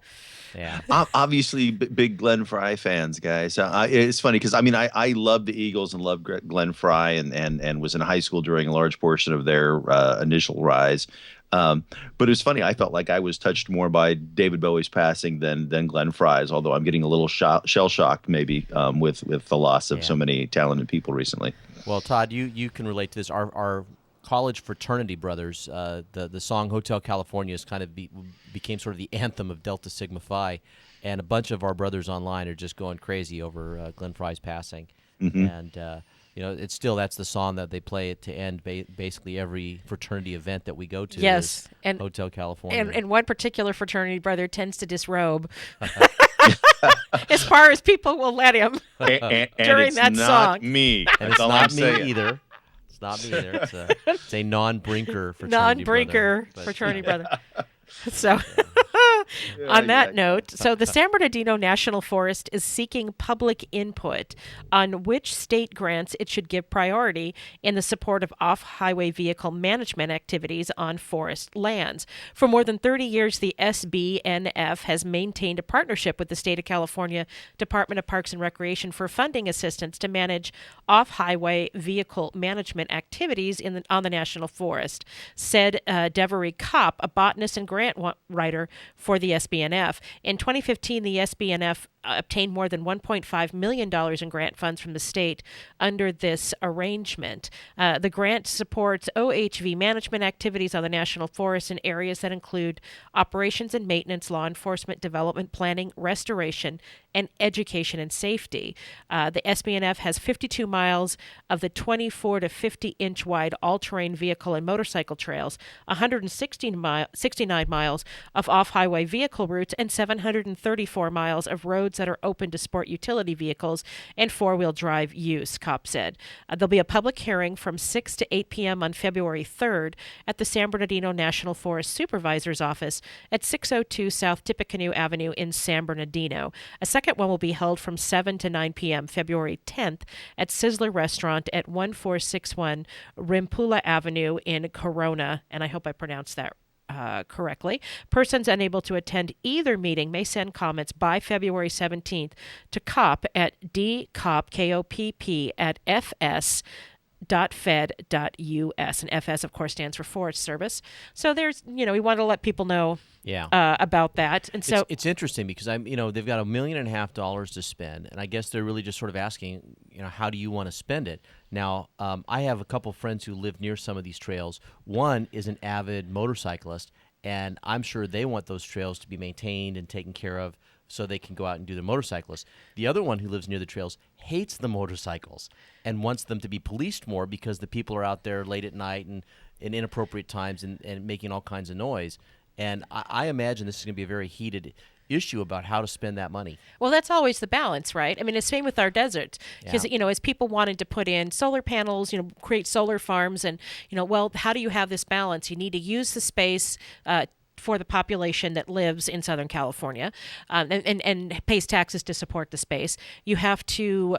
Yeah. Obviously, big Glenn Fry fans, guys. It's funny because, I mean, I love the Eagles and love Glenn Fry and was in high school during a large portion of their initial rise. But it was funny. I felt like I was touched more by David Bowie's passing than Glenn Fry's, although I'm getting a little shell-shocked maybe with the loss of so many talented people recently. Well, Todd, you can relate to this. Our college fraternity brothers, the song Hotel California is kind of became sort of the anthem of Delta Sigma Phi, and a bunch of our brothers online are just going crazy over Glenn Fry's passing. Mm-hmm. And you know, that's the song that they play to end basically every fraternity event that we go to. Yes, and Hotel California. And one particular fraternity brother tends to disrobe as far as people will let him during that song. Me. And it's not me either. It's not me either. It's a non-Brinker fraternity fraternity brother. So, on that note, so the San Bernardino National Forest is seeking public input on which state grants it should give priority in the support of off-highway vehicle management activities on forest lands. For more than 30 years, the SBNF has maintained a partnership with the State of California Department of Parks and Recreation for funding assistance to manage off-highway vehicle management activities on the National Forest, said Devery Kopp, a botanist and grant writer for the SBNF. In 2015, the SBNF obtained more than $1.5 million in grant funds from the state under this arrangement. The grant supports OHV management activities on the National Forest in areas that include operations and maintenance, law enforcement, development, planning, restoration, and education and safety. The SBNF has 52 miles of the 24 to 50-inch wide all-terrain vehicle and motorcycle trails, 169 miles of off-highway vehicle routes, and 734 miles of roads that are open to sport utility vehicles and four-wheel drive use, Kopp said. There'll be a public hearing from 6 to 8 p.m. on February 3rd at the San Bernardino National Forest Supervisor's Office at 602 South Tippecanoe Avenue in San Bernardino. A second one will be held from 7 to 9 p.m. February 10th at Sizzler Restaurant at 1461 Rimpula Avenue in Corona, and I hope I pronounced that correctly. Persons unable to attend either meeting may send comments by February 17th to Kopp at dkopp, K-O-P-P, at fs.fed.us. And FS, of course, stands for Forest Service. So there's, we want to let people know about that. And so it's interesting because they've got $1.5 million to spend, and I guess they're really just sort of asking, how do you want to spend it? Now, I have a couple friends who live near some of these trails. One is an avid motorcyclist, and I'm sure they want those trails to be maintained and taken care of so they can go out and do their motorcyclists. The other one who lives near the trails hates the motorcycles and wants them to be policed more because the people are out there late at night and in inappropriate times and making all kinds of noise. And I imagine this is going to be a very heated issue about how to spend that money. Well, that's always the balance, right? I mean, it's same with our deserts because, as people wanted to put in solar panels, create solar farms and, how do you have this balance? You need to use the space for the population that lives in Southern California and pays taxes to support the space. You have to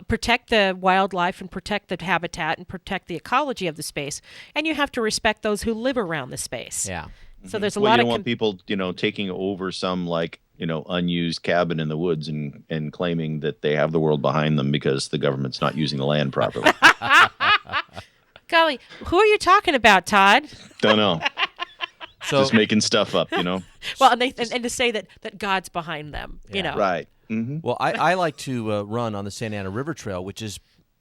protect the wildlife and protect the habitat and protect the ecology of the space. And you have to respect those who live around the space. Yeah. So there's a you lot don't of want people, taking over some unused cabin in the woods and claiming that they have the world behind them because the government's not using the land properly. Golly, who are you talking about, Todd? Don't know. So, just making stuff up, Well, and to say that God's behind them, Right. Mm-hmm. Well, I like to run on the Santa Ana River Trail, which is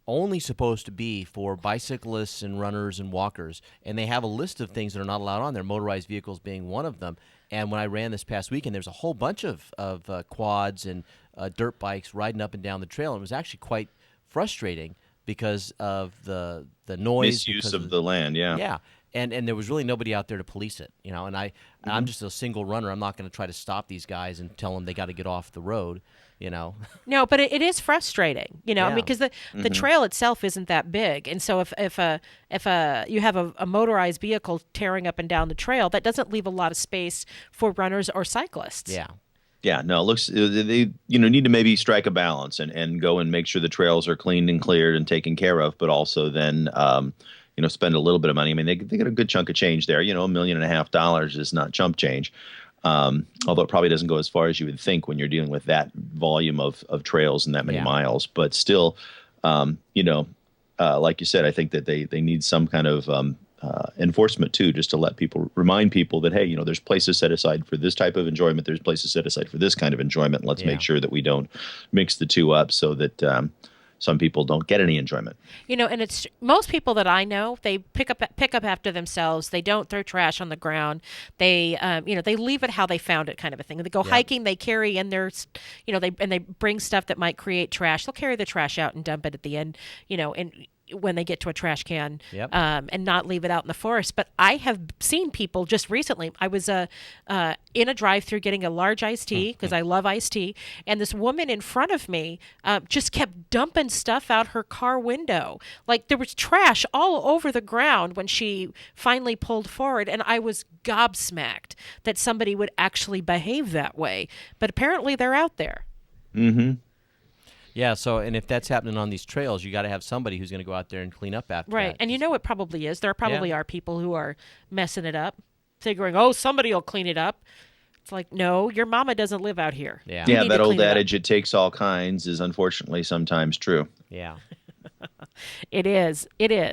only supposed to be for bicyclists and runners and walkers, and they have a list of things that are not allowed on there, motorized vehicles being one of them. And when I ran this past weekend, there's a whole bunch of quads and dirt bikes riding up and down the trail, and it was actually quite frustrating because of the noise. Misuse of the land, yeah. Yeah. And there was really nobody out there to police it, and I'm just a single runner. I'm not going to try to stop these guys and tell them they got to get off the road, No, but it is frustrating, because the trail itself isn't that big, and so if you have a motorized vehicle tearing up and down the trail, that doesn't leave a lot of space for runners or cyclists. Yeah. Yeah, no, it looks they need to maybe strike a balance and go and make sure the trails are cleaned and cleared and taken care of, but also then spend a little bit of money. I mean, they get a good chunk of change there. $1.5 million is not chump change, although it probably doesn't go as far as you would think when you're dealing with that volume of trails and that many miles. But still, like you said, I think that they need some kind of enforcement too, just to remind people that, hey, there's places set aside for this type of enjoyment. There's places set aside for this kind of enjoyment. Let's make sure that we don't mix the two up so that some people don't get any enjoyment. And it's most people that I know, they pick up after themselves. They don't throw trash on the ground. They they leave it how they found it, kind of a thing. They go hiking, they carry in their they bring stuff that might create trash. They'll carry the trash out and dump it at the end, and when they get to a trash can, and not leave it out in the forest. But I have seen people just recently. I was in a drive-through getting a large iced tea because I love iced tea, and this woman in front of me just kept dumping stuff out her car window. Like there was trash all over the ground when she finally pulled forward, and I was gobsmacked that somebody would actually behave that way. But apparently they're out there. Mm-hmm. Yeah, and if that's happening on these trails, you got to have somebody who's going to go out there and clean up after Right, that. and it probably is. There probably are people who are messing it up, figuring, oh, somebody will clean it up. It's like, no, your mama doesn't live out here. Yeah, that old adage, it takes all kinds, is unfortunately sometimes true. Yeah. It is.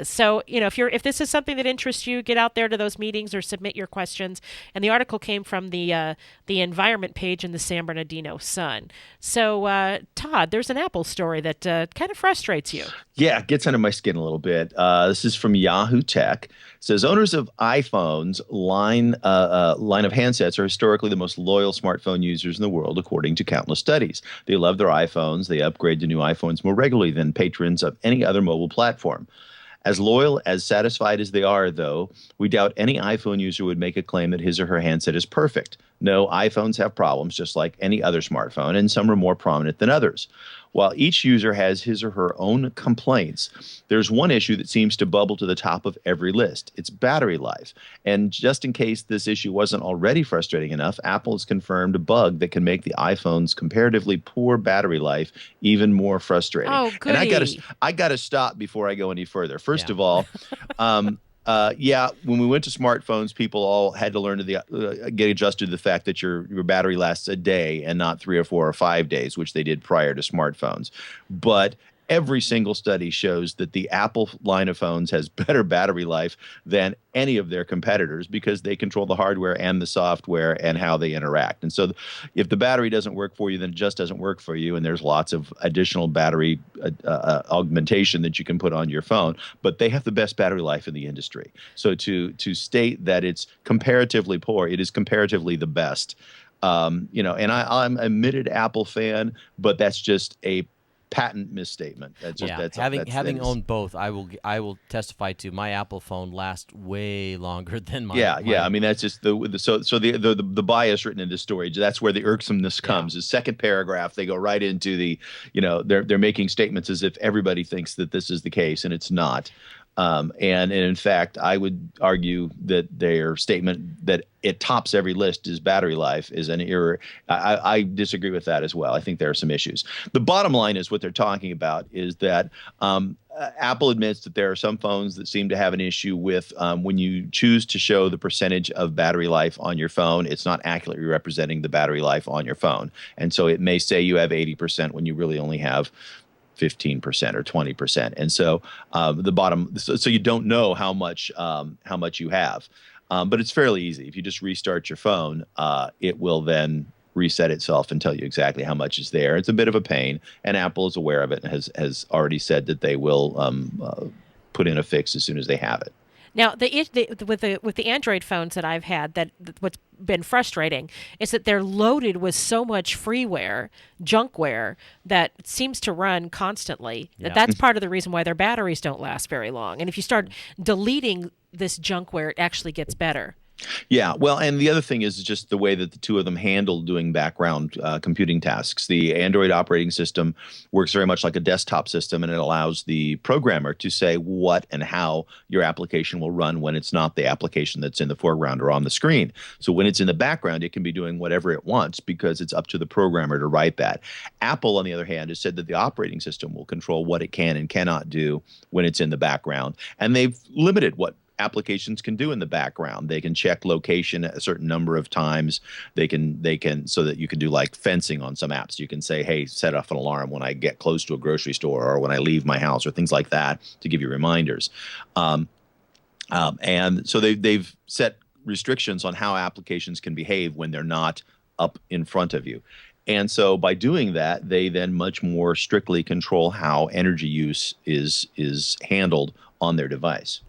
So, if this is something that interests you, get out there to those meetings or submit your questions. And the article came from the environment page in the San Bernardino Sun. So, Todd, there's an Apple story that kind of frustrates you. Yeah, it gets under my skin a little bit. This is from Yahoo Tech. It says owners of iPhones line of handsets are historically the most loyal smartphone users in the world, according to countless studies. They love their iPhones. They upgrade to new iPhones more regularly than patrons of any other mobile platform. As loyal, as satisfied as they are, though, we doubt any iPhone user would make a claim that his or her handset is perfect. No, iPhones have problems just like any other smartphone, and some are more prominent than others. While each user has his or her own complaints, there's one issue that seems to bubble to the top of every list. It's battery life. And just in case this issue wasn't already frustrating enough, Apple has confirmed a bug that can make the iPhone's comparatively poor battery life even more frustrating. Oh, goody. And I gotta stop before I go any further. First of all, when we went to smartphones, people all had to learn to get adjusted to the fact that your battery lasts a day and not 3 or 4 or 5 days, which they did prior to smartphones. But every single study shows that the Apple line of phones has better battery life than any of their competitors because they control the hardware and the software and how they interact. And so if the battery doesn't work for you, then it just doesn't work for you. And there's lots of additional battery augmentation that you can put on your phone. But they have the best battery life in the industry. So to state that it's comparatively poor, it is comparatively the best. And I'm a admitted Apple fan, but that's just a patent misstatement. Having owned both, I will testify to my Apple phone lasts way longer than mine. I mean, that's just the bias written in this story. That's where the irksomeness comes. The second paragraph, they go right into the, they're making statements as if everybody thinks that this is the case, and it's not. And in fact, I would argue that their statement that it tops every list is battery life is an error. I disagree with that as well. I think there are some issues. The bottom line is what they're talking about is that Apple admits that there are some phones that seem to have an issue with when you choose to show the percentage of battery life on your phone, it's not accurately representing the battery life on your phone. And so it may say you have 80% when you really only have 15% or 20%. And so so you don't know how much you have. But it's fairly easy. If you just restart your phone, it will then reset itself and tell you exactly how much is there. It's a bit of a pain, and Apple is aware of it and has already said that they will put in a fix as soon as they have it. Now, with the Android phones that I've had, what's been frustrating is that they're loaded with so much freeware, junkware, that seems to run constantly. Yeah. That's part of the reason why their batteries don't last very long. And if you start deleting this junkware, it actually gets better. Yeah, well, and the other thing is just the way that the two of them handle doing background computing tasks. The Android operating system works very much like a desktop system, and it allows the programmer to say what and how your application will run when it's not the application that's in the foreground or on the screen. So when it's in the background, it can be doing whatever it wants because it's up to the programmer to write that. Apple, on the other hand, has said that the operating system will control what it can and cannot do when it's in the background, and they've limited what applications can do in the background. They can check location a certain number of times. They can so that you can do like fencing on some apps. You can say, hey, set off an alarm when I get close to a grocery store or when I leave my house or things like that to give you reminders. And so they've set restrictions on how applications can behave when they're not up in front of you. And so by doing that, they then much more strictly control how energy use is handled on their device.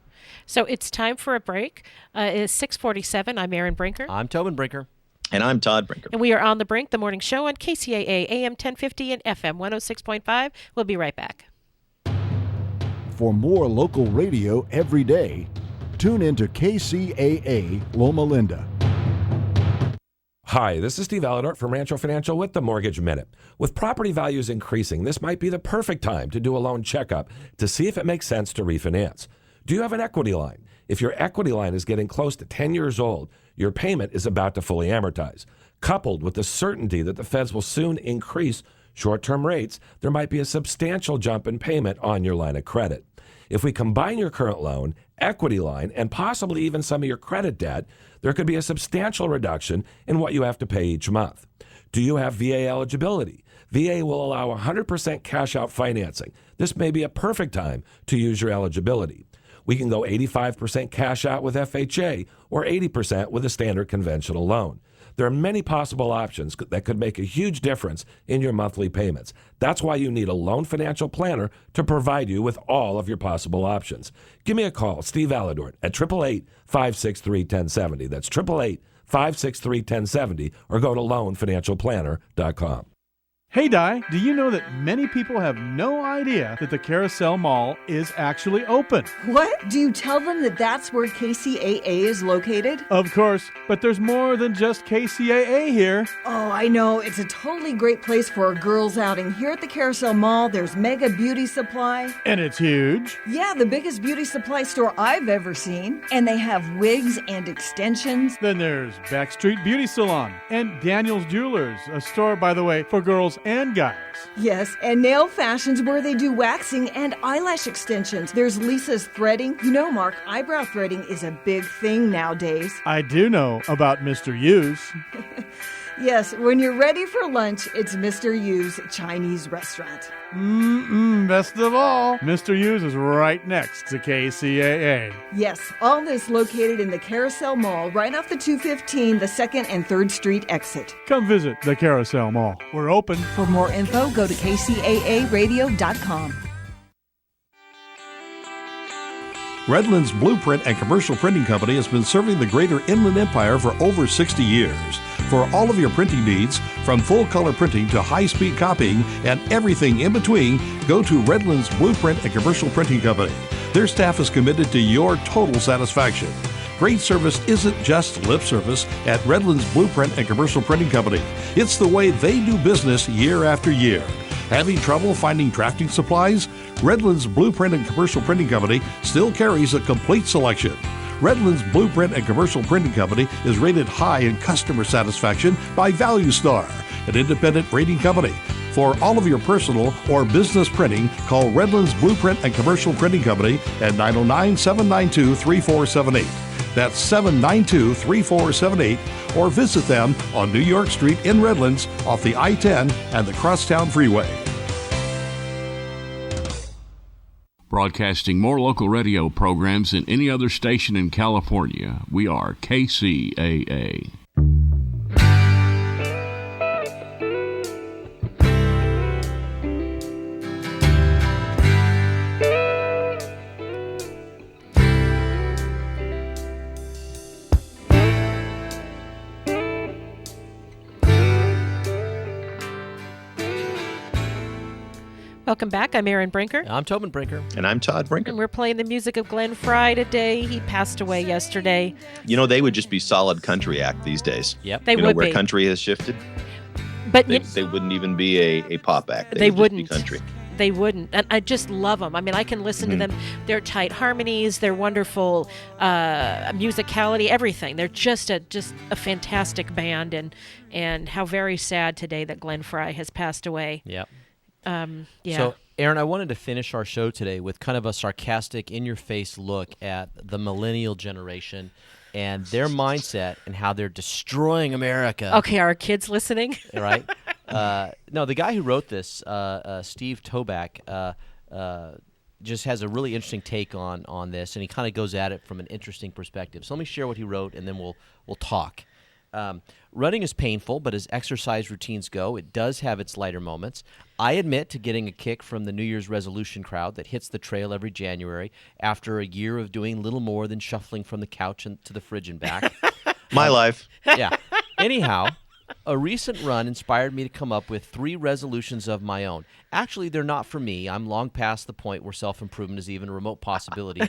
So it's time for a break. It's 6:47. I'm Erin Brinker. I'm Tobin Brinker. And I'm Todd Brinker. And we are on The Brink, the morning show on KCAA AM 1050 and FM 106.5. We'll be right back. For more local radio every day, tune into KCAA Loma Linda. Hi, this is Steve Aladort from Rancho Financial with the Mortgage Minute. With property values increasing, this might be the perfect time to do a loan checkup to see if it makes sense to refinance. Do you have an equity line? If your equity line is getting close to 10 years old, your payment is about to fully amortize. Coupled with the certainty that the feds will soon increase short-term rates, there might be a substantial jump in payment on your line of credit. If we combine your current loan, equity line, and possibly even some of your credit debt, there could be a substantial reduction in what you have to pay each month. Do you have VA eligibility? VA will allow 100% cash-out financing. This may be a perfect time to use your eligibility. We can go 85% cash out with FHA or 80% with a standard conventional loan. There are many possible options that could make a huge difference in your monthly payments. That's why you need a loan financial planner to provide you with all of your possible options. Give me a call, Steve Aladort, at 888-563-1070. That's 888-563-1070, or go to loanfinancialplanner.com. Hey Di, do you know that many people have no idea that the Carousel Mall is actually open? What? Do you tell them that that's where KCAA is located? Of course, but there's more than just KCAA here. Oh, I know. It's a totally great place for a girls' outing. Here at the Carousel Mall, there's Mega Beauty Supply. And it's huge. Yeah, the biggest beauty supply store I've ever seen. And they have wigs and extensions. Then there's Backstreet Beauty Salon and Daniel's Jewelers, a store, by the way, for girls and guys. Yes, and Nail Fashions where they do waxing and eyelash extensions. There's Lisa's Threading. You know, Mark, eyebrow threading is a big thing nowadays. I do know about Mr. Yu's. Yes, when you're ready for lunch, it's Mr. Yu's Chinese restaurant. Best of all, Mr. Yu's is right next to KCAA. Yes, all this located in the Carousel Mall, right off the 215, the 2nd and 3rd Street exit. Come visit the Carousel Mall. We're open. For more info, go to kcaaradio.com. Redlands Blueprint and Commercial Printing Company has been serving the greater Inland Empire for over 60 years. For all of your printing needs, from full-color printing to high-speed copying and everything in between, go to Redlands Blueprint and Commercial Printing Company. Their staff is committed to your total satisfaction. Great service isn't just lip service at Redlands Blueprint and Commercial Printing Company. It's the way they do business year after year. Having trouble finding drafting supplies? Redlands Blueprint and Commercial Printing Company still carries a complete selection. Redlands Blueprint and Commercial Printing Company is rated high in customer satisfaction by Value Star, an independent rating company. For all of your personal or business printing, call Redlands Blueprint and Commercial Printing Company at 909-792-3478. That's 792-3478, or visit them on New York Street in Redlands off the I-10 and the Crosstown Freeway. Broadcasting more local radio programs than any other station in California. We are KCAA. Welcome back. I'm Erin Brinker. I'm Tobin Brinker. And I'm Todd Brinker. And we're playing the music of Glenn Frey today. He passed away yesterday. You know, they would just be solid country act these days. Yep. They would where be. country has shifted. But they wouldn't even be a pop act. They would just wouldn't. be country. They wouldn't. And I just love them. I mean, I can listen to them. Their tight harmonies, their wonderful musicality, everything. They're just a fantastic band. And how very sad today that Glenn Frey has passed away. Yep. Yeah. So, Aaron, I wanted to finish our show today with kind of a sarcastic, in-your-face look at the millennial generation and their mindset and how they're destroying America. Okay, are our kids listening? Right? No, the guy who wrote this, Steve Toback, just has a really interesting take on this, and he kind of goes at it from an interesting perspective. So let me share what he wrote, and then we'll talk. Running is painful, but as exercise routines go, it does have its lighter moments. I admit to getting a kick from the New Year's resolution crowd that hits the trail every January after a year of doing little more than shuffling from the couch to the fridge and back. My life. Yeah. Anyhow, a recent run inspired me to come up with 3 resolutions of my own. Actually, they're not for me. I'm long past the point where self-improvement is even a remote possibility.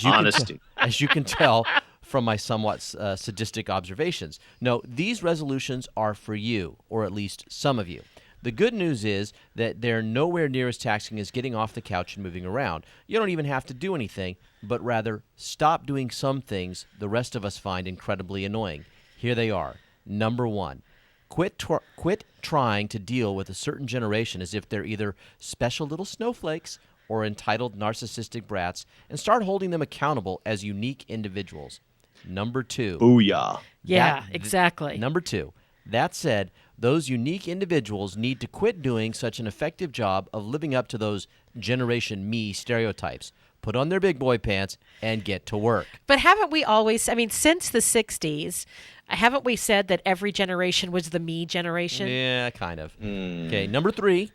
Honesty. As you can tell from my somewhat sadistic observations. No, these resolutions are for you, or at least some of you. The good news is that they're nowhere near as taxing as getting off the couch and moving around. You don't even have to do anything, but rather stop doing some things the rest of us find incredibly annoying. Here they are. Number 1. Quit trying to deal with a certain generation as if they're either special little snowflakes or entitled narcissistic brats, and start holding them accountable as unique individuals. Number 2. Booyah. Yeah, exactly. Number 2. That said, those unique individuals need to quit doing such an effective job of living up to those Generation Me stereotypes. Put on their big boy pants and get to work. But haven't we always, I mean, since the 60s, haven't we said that every generation was the me generation? Yeah, kind of. Okay, number three,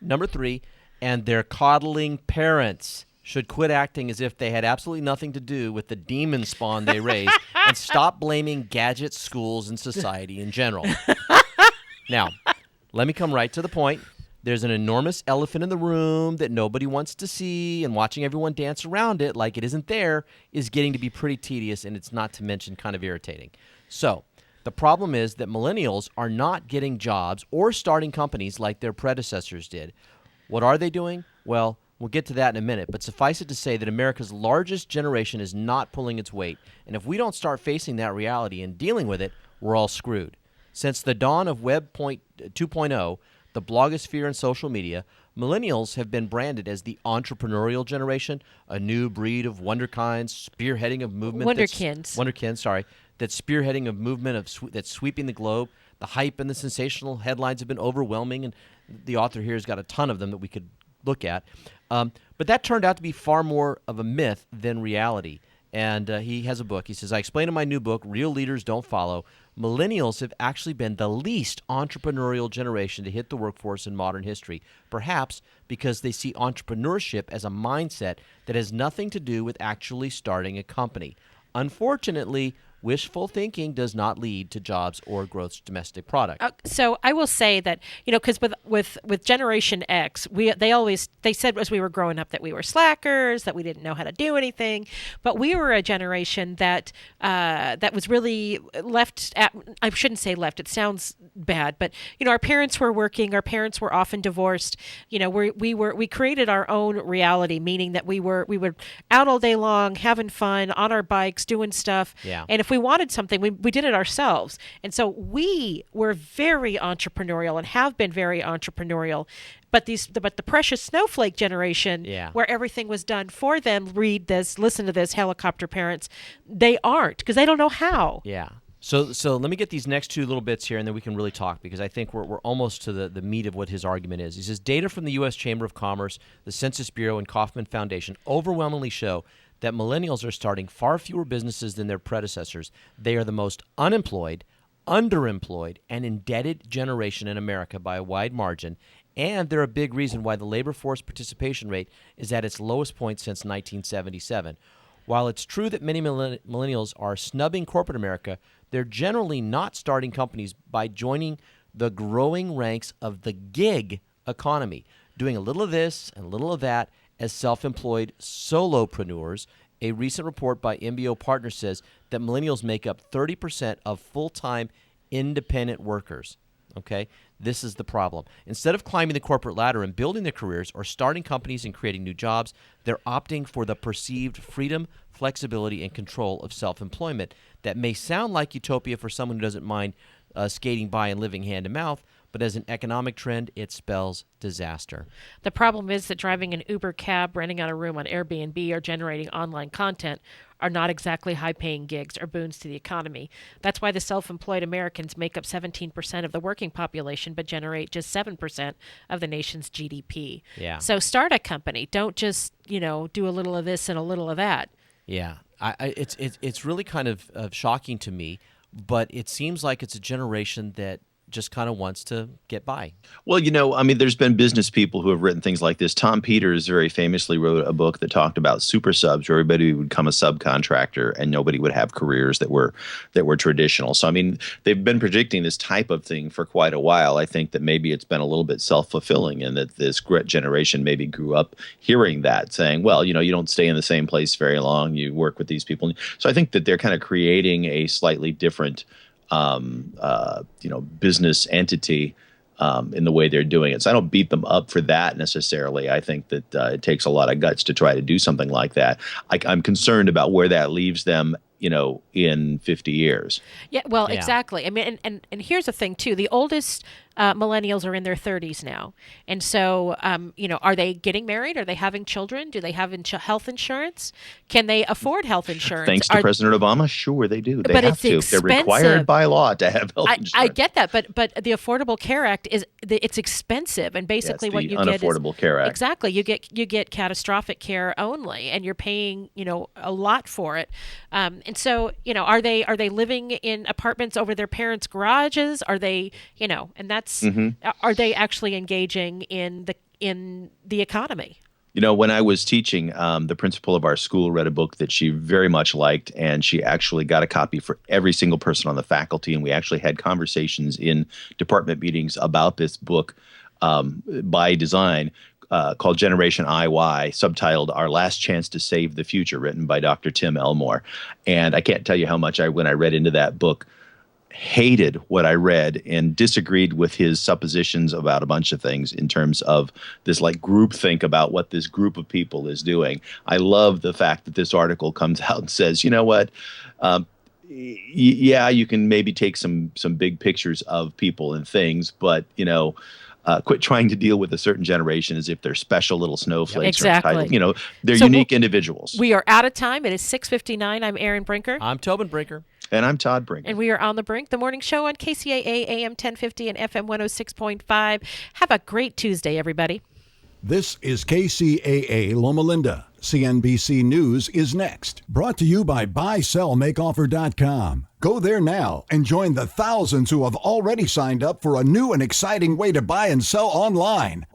and their coddling parents should quit acting as if they had absolutely nothing to do with the demon spawn they raised and stop blaming gadgets, schools, and society in general. Now, let me come right to the point. There's an enormous elephant in the room that nobody wants to see, and watching everyone dance around it like it isn't there is getting to be pretty tedious, and it's not to mention kind of irritating. So, the problem is that millennials are not getting jobs or starting companies like their predecessors did. What are they doing? Well, we'll get to that in a minute, but suffice it to say that America's largest generation is not pulling its weight, and if we don't start facing that reality and dealing with it, we're all screwed. Since the dawn of Web 2.0, the blogosphere and social media, millennials have been branded as the entrepreneurial generation, a new breed of wonderkinds, spearheading of movement. That's spearheading of movement that's sweeping the globe. The hype and the sensational headlines have been overwhelming, and the author here has got a ton of them that we could look at. But that turned out to be far more of a myth than reality. And he has a book. He says, I explain in my new book, Real Leaders Don't Follow. Millennials have actually been the least entrepreneurial generation to hit the workforce in modern history, perhaps because they see entrepreneurship as a mindset that has nothing to do with actually starting a company. Unfortunately, Wishful thinking does not lead to jobs or gross domestic product. So I will say that, because with Generation X, they said as we were growing up that we were slackers, that we didn't know how to do anything, but we were a generation that was really left at. I shouldn't say left. It sounds bad, but our parents were working. Our parents were often divorced. We created our own reality, meaning that we were out all day long, having fun on our bikes, doing stuff. Yeah. And if we wanted something, we did it ourselves. And so we were very entrepreneurial and have been very entrepreneurial. But the precious snowflake generation, where everything was done for them, read this, listen to this, helicopter parents, they aren't, because they don't know how. Yeah. So let me get these next two little bits here, and then we can really talk, because I think we're almost to the meat of what his argument is. He says, data from the U.S. Chamber of Commerce, the Census Bureau, and Kauffman Foundation overwhelmingly show that millennials are starting far fewer businesses than their predecessors. They are the most unemployed, underemployed, and indebted generation in America by a wide margin, and they're a big reason why the labor force participation rate is at its lowest point since 1977. While it's true that many millennials are snubbing corporate America, they're generally not starting companies by joining the growing ranks of the gig economy, doing a little of this and a little of that as self-employed solopreneurs. A recent report by MBO Partners says that millennials make up 30% of full-time independent workers. Okay, this is the problem. Instead of climbing the corporate ladder and building their careers or starting companies and creating new jobs, they're opting for the perceived freedom, flexibility, and control of self-employment that may sound like utopia for someone who doesn't mind skating by and living hand to mouth, but as an economic trend, it spells disaster. The problem is that driving an Uber cab, renting out a room on Airbnb, or generating online content are not exactly high-paying gigs or boons to the economy. That's why the self-employed Americans make up 17% of the working population, but generate just 7% of the nation's GDP. Yeah. So start a company. Don't just, do a little of this and a little of that. Yeah. It's really kind of shocking to me, but it seems like it's a generation that just kind of wants to get by. Well, there's been business people who have written things like this. Tom Peters very famously wrote a book that talked about super subs, where everybody would become a subcontractor and nobody would have careers that were traditional. So, they've been predicting this type of thing for quite a while. I think that maybe it's been a little bit self-fulfilling, and that this generation maybe grew up hearing that, saying, well, you don't stay in the same place very long. You work with these people. So I think that they're kind of creating a slightly different business entity in the way they're doing it. So I don't beat them up for that necessarily. I think that it takes a lot of guts to try to do something like that. I'm concerned about where that leaves them, in 50 years. Yeah, well, exactly. And here's the thing too. The oldest millennials are in their 30s now. And so, are they getting married? Are they having children? Do they have health insurance? Can they afford health insurance? Thanks to President Obama, sure they do. They but have it's to. Expensive. They're required by law to have health insurance. I get that, but the Affordable Care Act it's expensive, and basically what you get is Unaffordable Care Act. Exactly. You get catastrophic care only, and you're paying a lot for it. And so are they living in apartments over their parents' garages? Are they and that's are they actually engaging in the economy? When I was teaching, the principal of our school read a book that she very much liked, and she actually got a copy for every single person on the faculty. And we actually had conversations in department meetings about this book by design, called Generation IY, subtitled Our Last Chance to Save the Future, written by Dr. Tim Elmore. And I can't tell you how much when I read into that book, hated what I read and disagreed with his suppositions about a bunch of things in terms of this group think about what this group of people is doing. I love the fact that this article comes out and says, you know what, you can maybe take some big pictures of people and things, but quit trying to deal with a certain generation as if they're special little snowflakes. Exactly. They're unique individuals. We are out of time. It is 6:59. I'm Erin Brinker. I'm Tobin Brinker. And I'm Todd Brinker. And we are On the Brink, the morning show on KCAA AM 1050 and FM 106.5. Have a great Tuesday, everybody. This is KCAA Loma Linda. CNBC News is next. Brought to you by BuySellMakeOffer.com. Go there now and join the thousands who have already signed up for a new and exciting way to buy and sell online.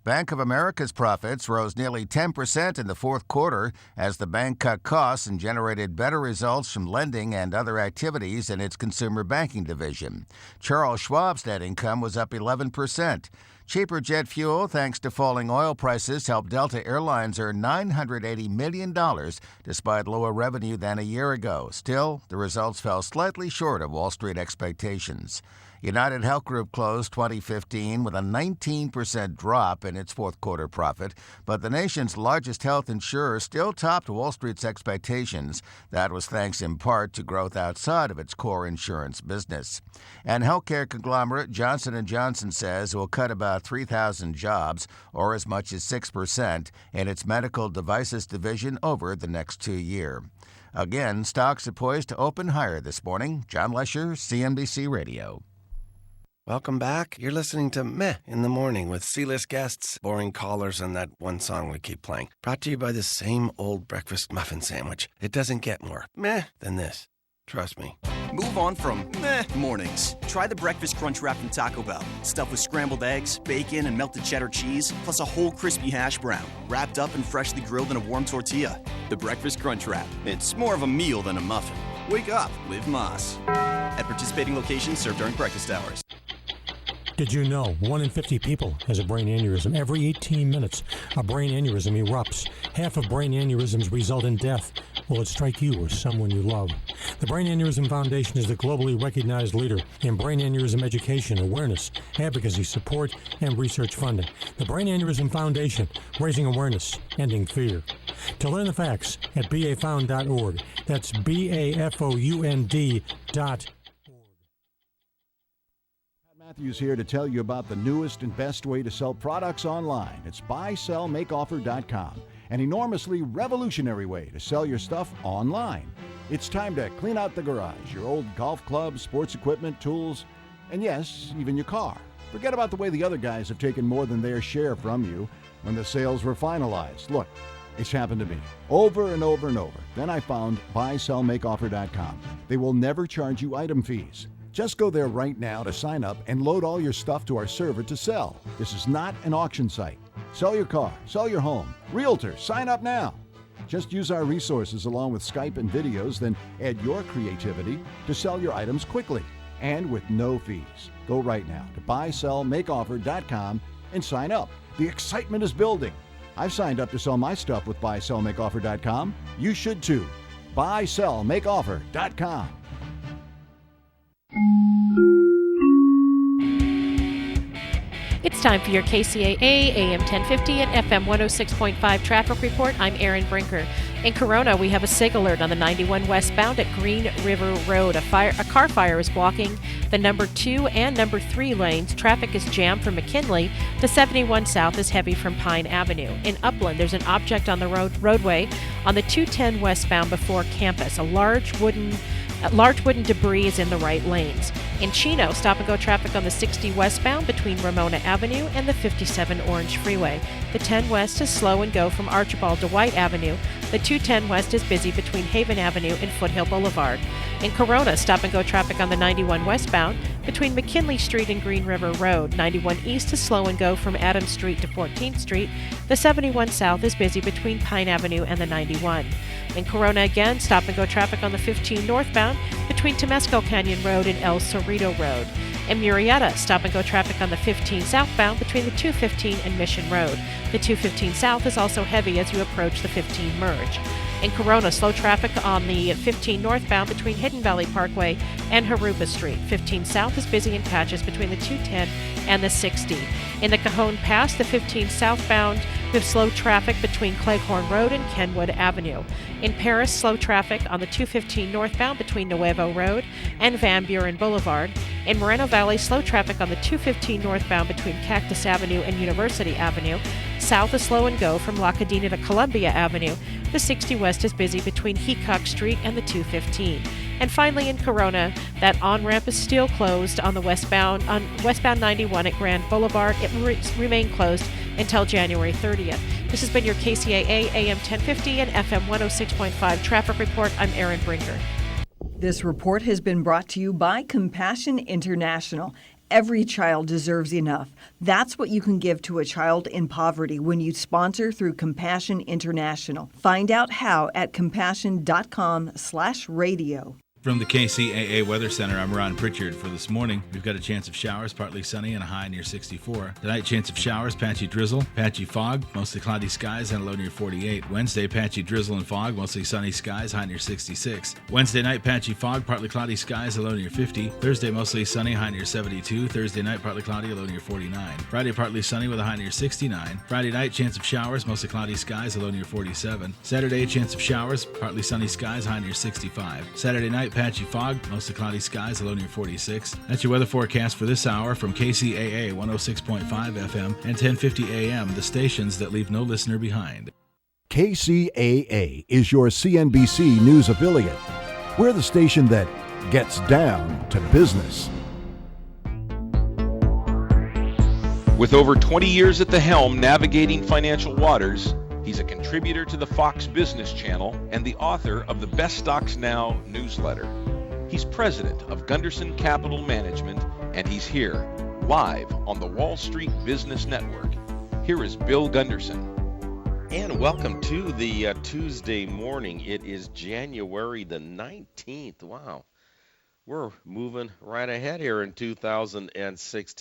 Bank of America's profits rose nearly 10% in the fourth quarter as the bank cut costs and generated better results from lending and other activities in its consumer banking division. Charles Schwab's net income was up 11%. Cheaper jet fuel, thanks to falling oil prices, helped Delta Airlines earn $980 million despite lower revenue than a year ago. Still, the results fell slightly short of Wall Street expectations. United Health Group closed 2015 with a 19% drop in its fourth quarter profit, but the nation's largest health insurer still topped Wall Street's expectations. That was thanks in part to growth outside of its core insurance business. And healthcare conglomerate Johnson & Johnson says it will cut about 3,000 jobs, or as much as 6%, in its medical devices division over the next 2 years. Again, stocks are poised to open higher this morning. John Lesher, CNBC Radio. Welcome back. You're listening to Meh in the Morning with C-list guests, boring callers, and that one song we keep playing. Brought to you by the same old breakfast muffin sandwich. It doesn't get more meh than this. Trust me. Move on from meh mornings. Try the Breakfast Crunch Wrap from Taco Bell. Stuffed with scrambled eggs, bacon, and melted cheddar cheese, plus a whole crispy hash brown, wrapped up and freshly grilled in a warm tortilla. The Breakfast Crunch Wrap. It's more of a meal than a muffin. Wake up with Moss. At participating locations served during breakfast hours. Did you know 1 in 50 people has a brain aneurysm? Every 18 minutes, a brain aneurysm erupts. Half of brain aneurysms result in death. Will it strike you or someone you love? The Brain Aneurysm Foundation is the globally recognized leader in brain aneurysm education, awareness, advocacy, support, and research funding. The Brain Aneurysm Foundation, raising awareness, ending fear. To learn the facts at bafound.org. That's bafound.org. Matthews here to tell you about the newest and best way to sell products online. It's buysellmakeoffer.com, an enormously revolutionary way to sell your stuff online. It's time to clean out the garage, your old golf clubs, sports equipment, tools, and yes, even your car. Forget about the way the other guys have taken more than their share from you when the sales were finalized. Look, it's happened to me over and over and over. Then I found buysellmakeoffer.com. They will never charge you item fees. Just go there right now to sign up and load all your stuff to our server to sell. This is not an auction site. Sell your car, sell your home. Realtor, sign up now. Just use our resources along with Skype and videos, then add your creativity to sell your items quickly and with no fees. Go right now to buysellmakeoffer.com and sign up. The excitement is building. I've signed up to sell my stuff with buysellmakeoffer.com. You should too. buysellmakeoffer.com. It's time for your KCAA AM 1050 and FM 106.5 traffic report. I'm Erin Brinker. In Corona, we have a SIG alert on the 91 westbound at Green River Road. A car fire is blocking the number 2 and number 3 lanes. Traffic is jammed from McKinley. The 71 south is heavy from Pine Avenue. In Upland, there's an object on the roadway on the 210 westbound before campus. A large wooden debris is in the right lanes. In Chino, stop-and-go traffic on the 60 westbound between Ramona Avenue and the 57 Orange Freeway. The 10 west is slow and go from Archibald to White Avenue. The 210 west is busy between Haven Avenue and Foothill Boulevard. In Corona, stop-and-go traffic on the 91 westbound between McKinley Street and Green River Road. 91 east is slow and go from Adams Street to 14th Street. The 71 south is busy between Pine Avenue and the 91. In Corona again, stop-and-go traffic on the 15 northbound between Temesco Canyon Road and El Cerrito Road. In Murrieta, stop-and-go traffic on the 15 southbound between the 215 and Mission Road. The 215 south is also heavy as you approach the 15 merge. In Corona, slow traffic on the 15 northbound between Hidden Valley Parkway and Harupa Street. 15 south is busy in patches between the 210 and the 60. In the Cajon Pass, the 15 southbound, we have slow traffic between Cleghorn Road and Kenwood Avenue. In Paris, slow traffic on the 215 northbound between Nuevo Road and Van Buren Boulevard. In Moreno Valley, slow traffic on the 215 northbound between Cactus Avenue and University Avenue. South is slow and go from La Cadena to Columbia Avenue. The 60 west is busy between Heacock Street and the 215. And finally in Corona, that on-ramp is still closed on westbound 91 at Grand Boulevard. It remained closed until January 30th. This has been your KCAA AM 1050 and FM 106.5 traffic report. I'm Erin Brinker. This report has been brought to you by Compassion International. Every child deserves enough. That's what you can give to a child in poverty when you sponsor through Compassion International. Find out how at compassion.com/radio. From the KCAA Weather Center, I'm Ron Pritchard. For this morning, we've got a chance of showers, partly sunny and a high near 64. Tonight, chance of showers, patchy drizzle, patchy fog, mostly cloudy skies and a low near 48. Wednesday, patchy drizzle and fog, mostly sunny skies, high near 66. Wednesday night, patchy fog, partly cloudy skies, a low near 50. Thursday, mostly sunny, high near 72. Thursday night, partly cloudy, a low near 49. Friday, partly sunny with a high near 69. Friday night, chance of showers, mostly cloudy skies, a low near 47. Saturday, chance of showers, partly sunny skies, high near 65. Saturday night, patchy fog, mostly cloudy skies, a low near 46. That's your weather forecast for this hour from KCAA 106.5 FM and 1050 AM, the stations that leave no listener behind. KCAA is your CNBC News affiliate. We're the station that gets down to business. With over 20 years at the helm navigating financial waters, he's a contributor to the Fox Business Channel and the author of the Best Stocks Now newsletter. He's president of Gunderson Capital Management, and he's here, live on the Wall Street Business Network. Here is Bill Gunderson. And welcome to the Tuesday morning. It is January the 19th. Wow. We're moving right ahead here in 2016.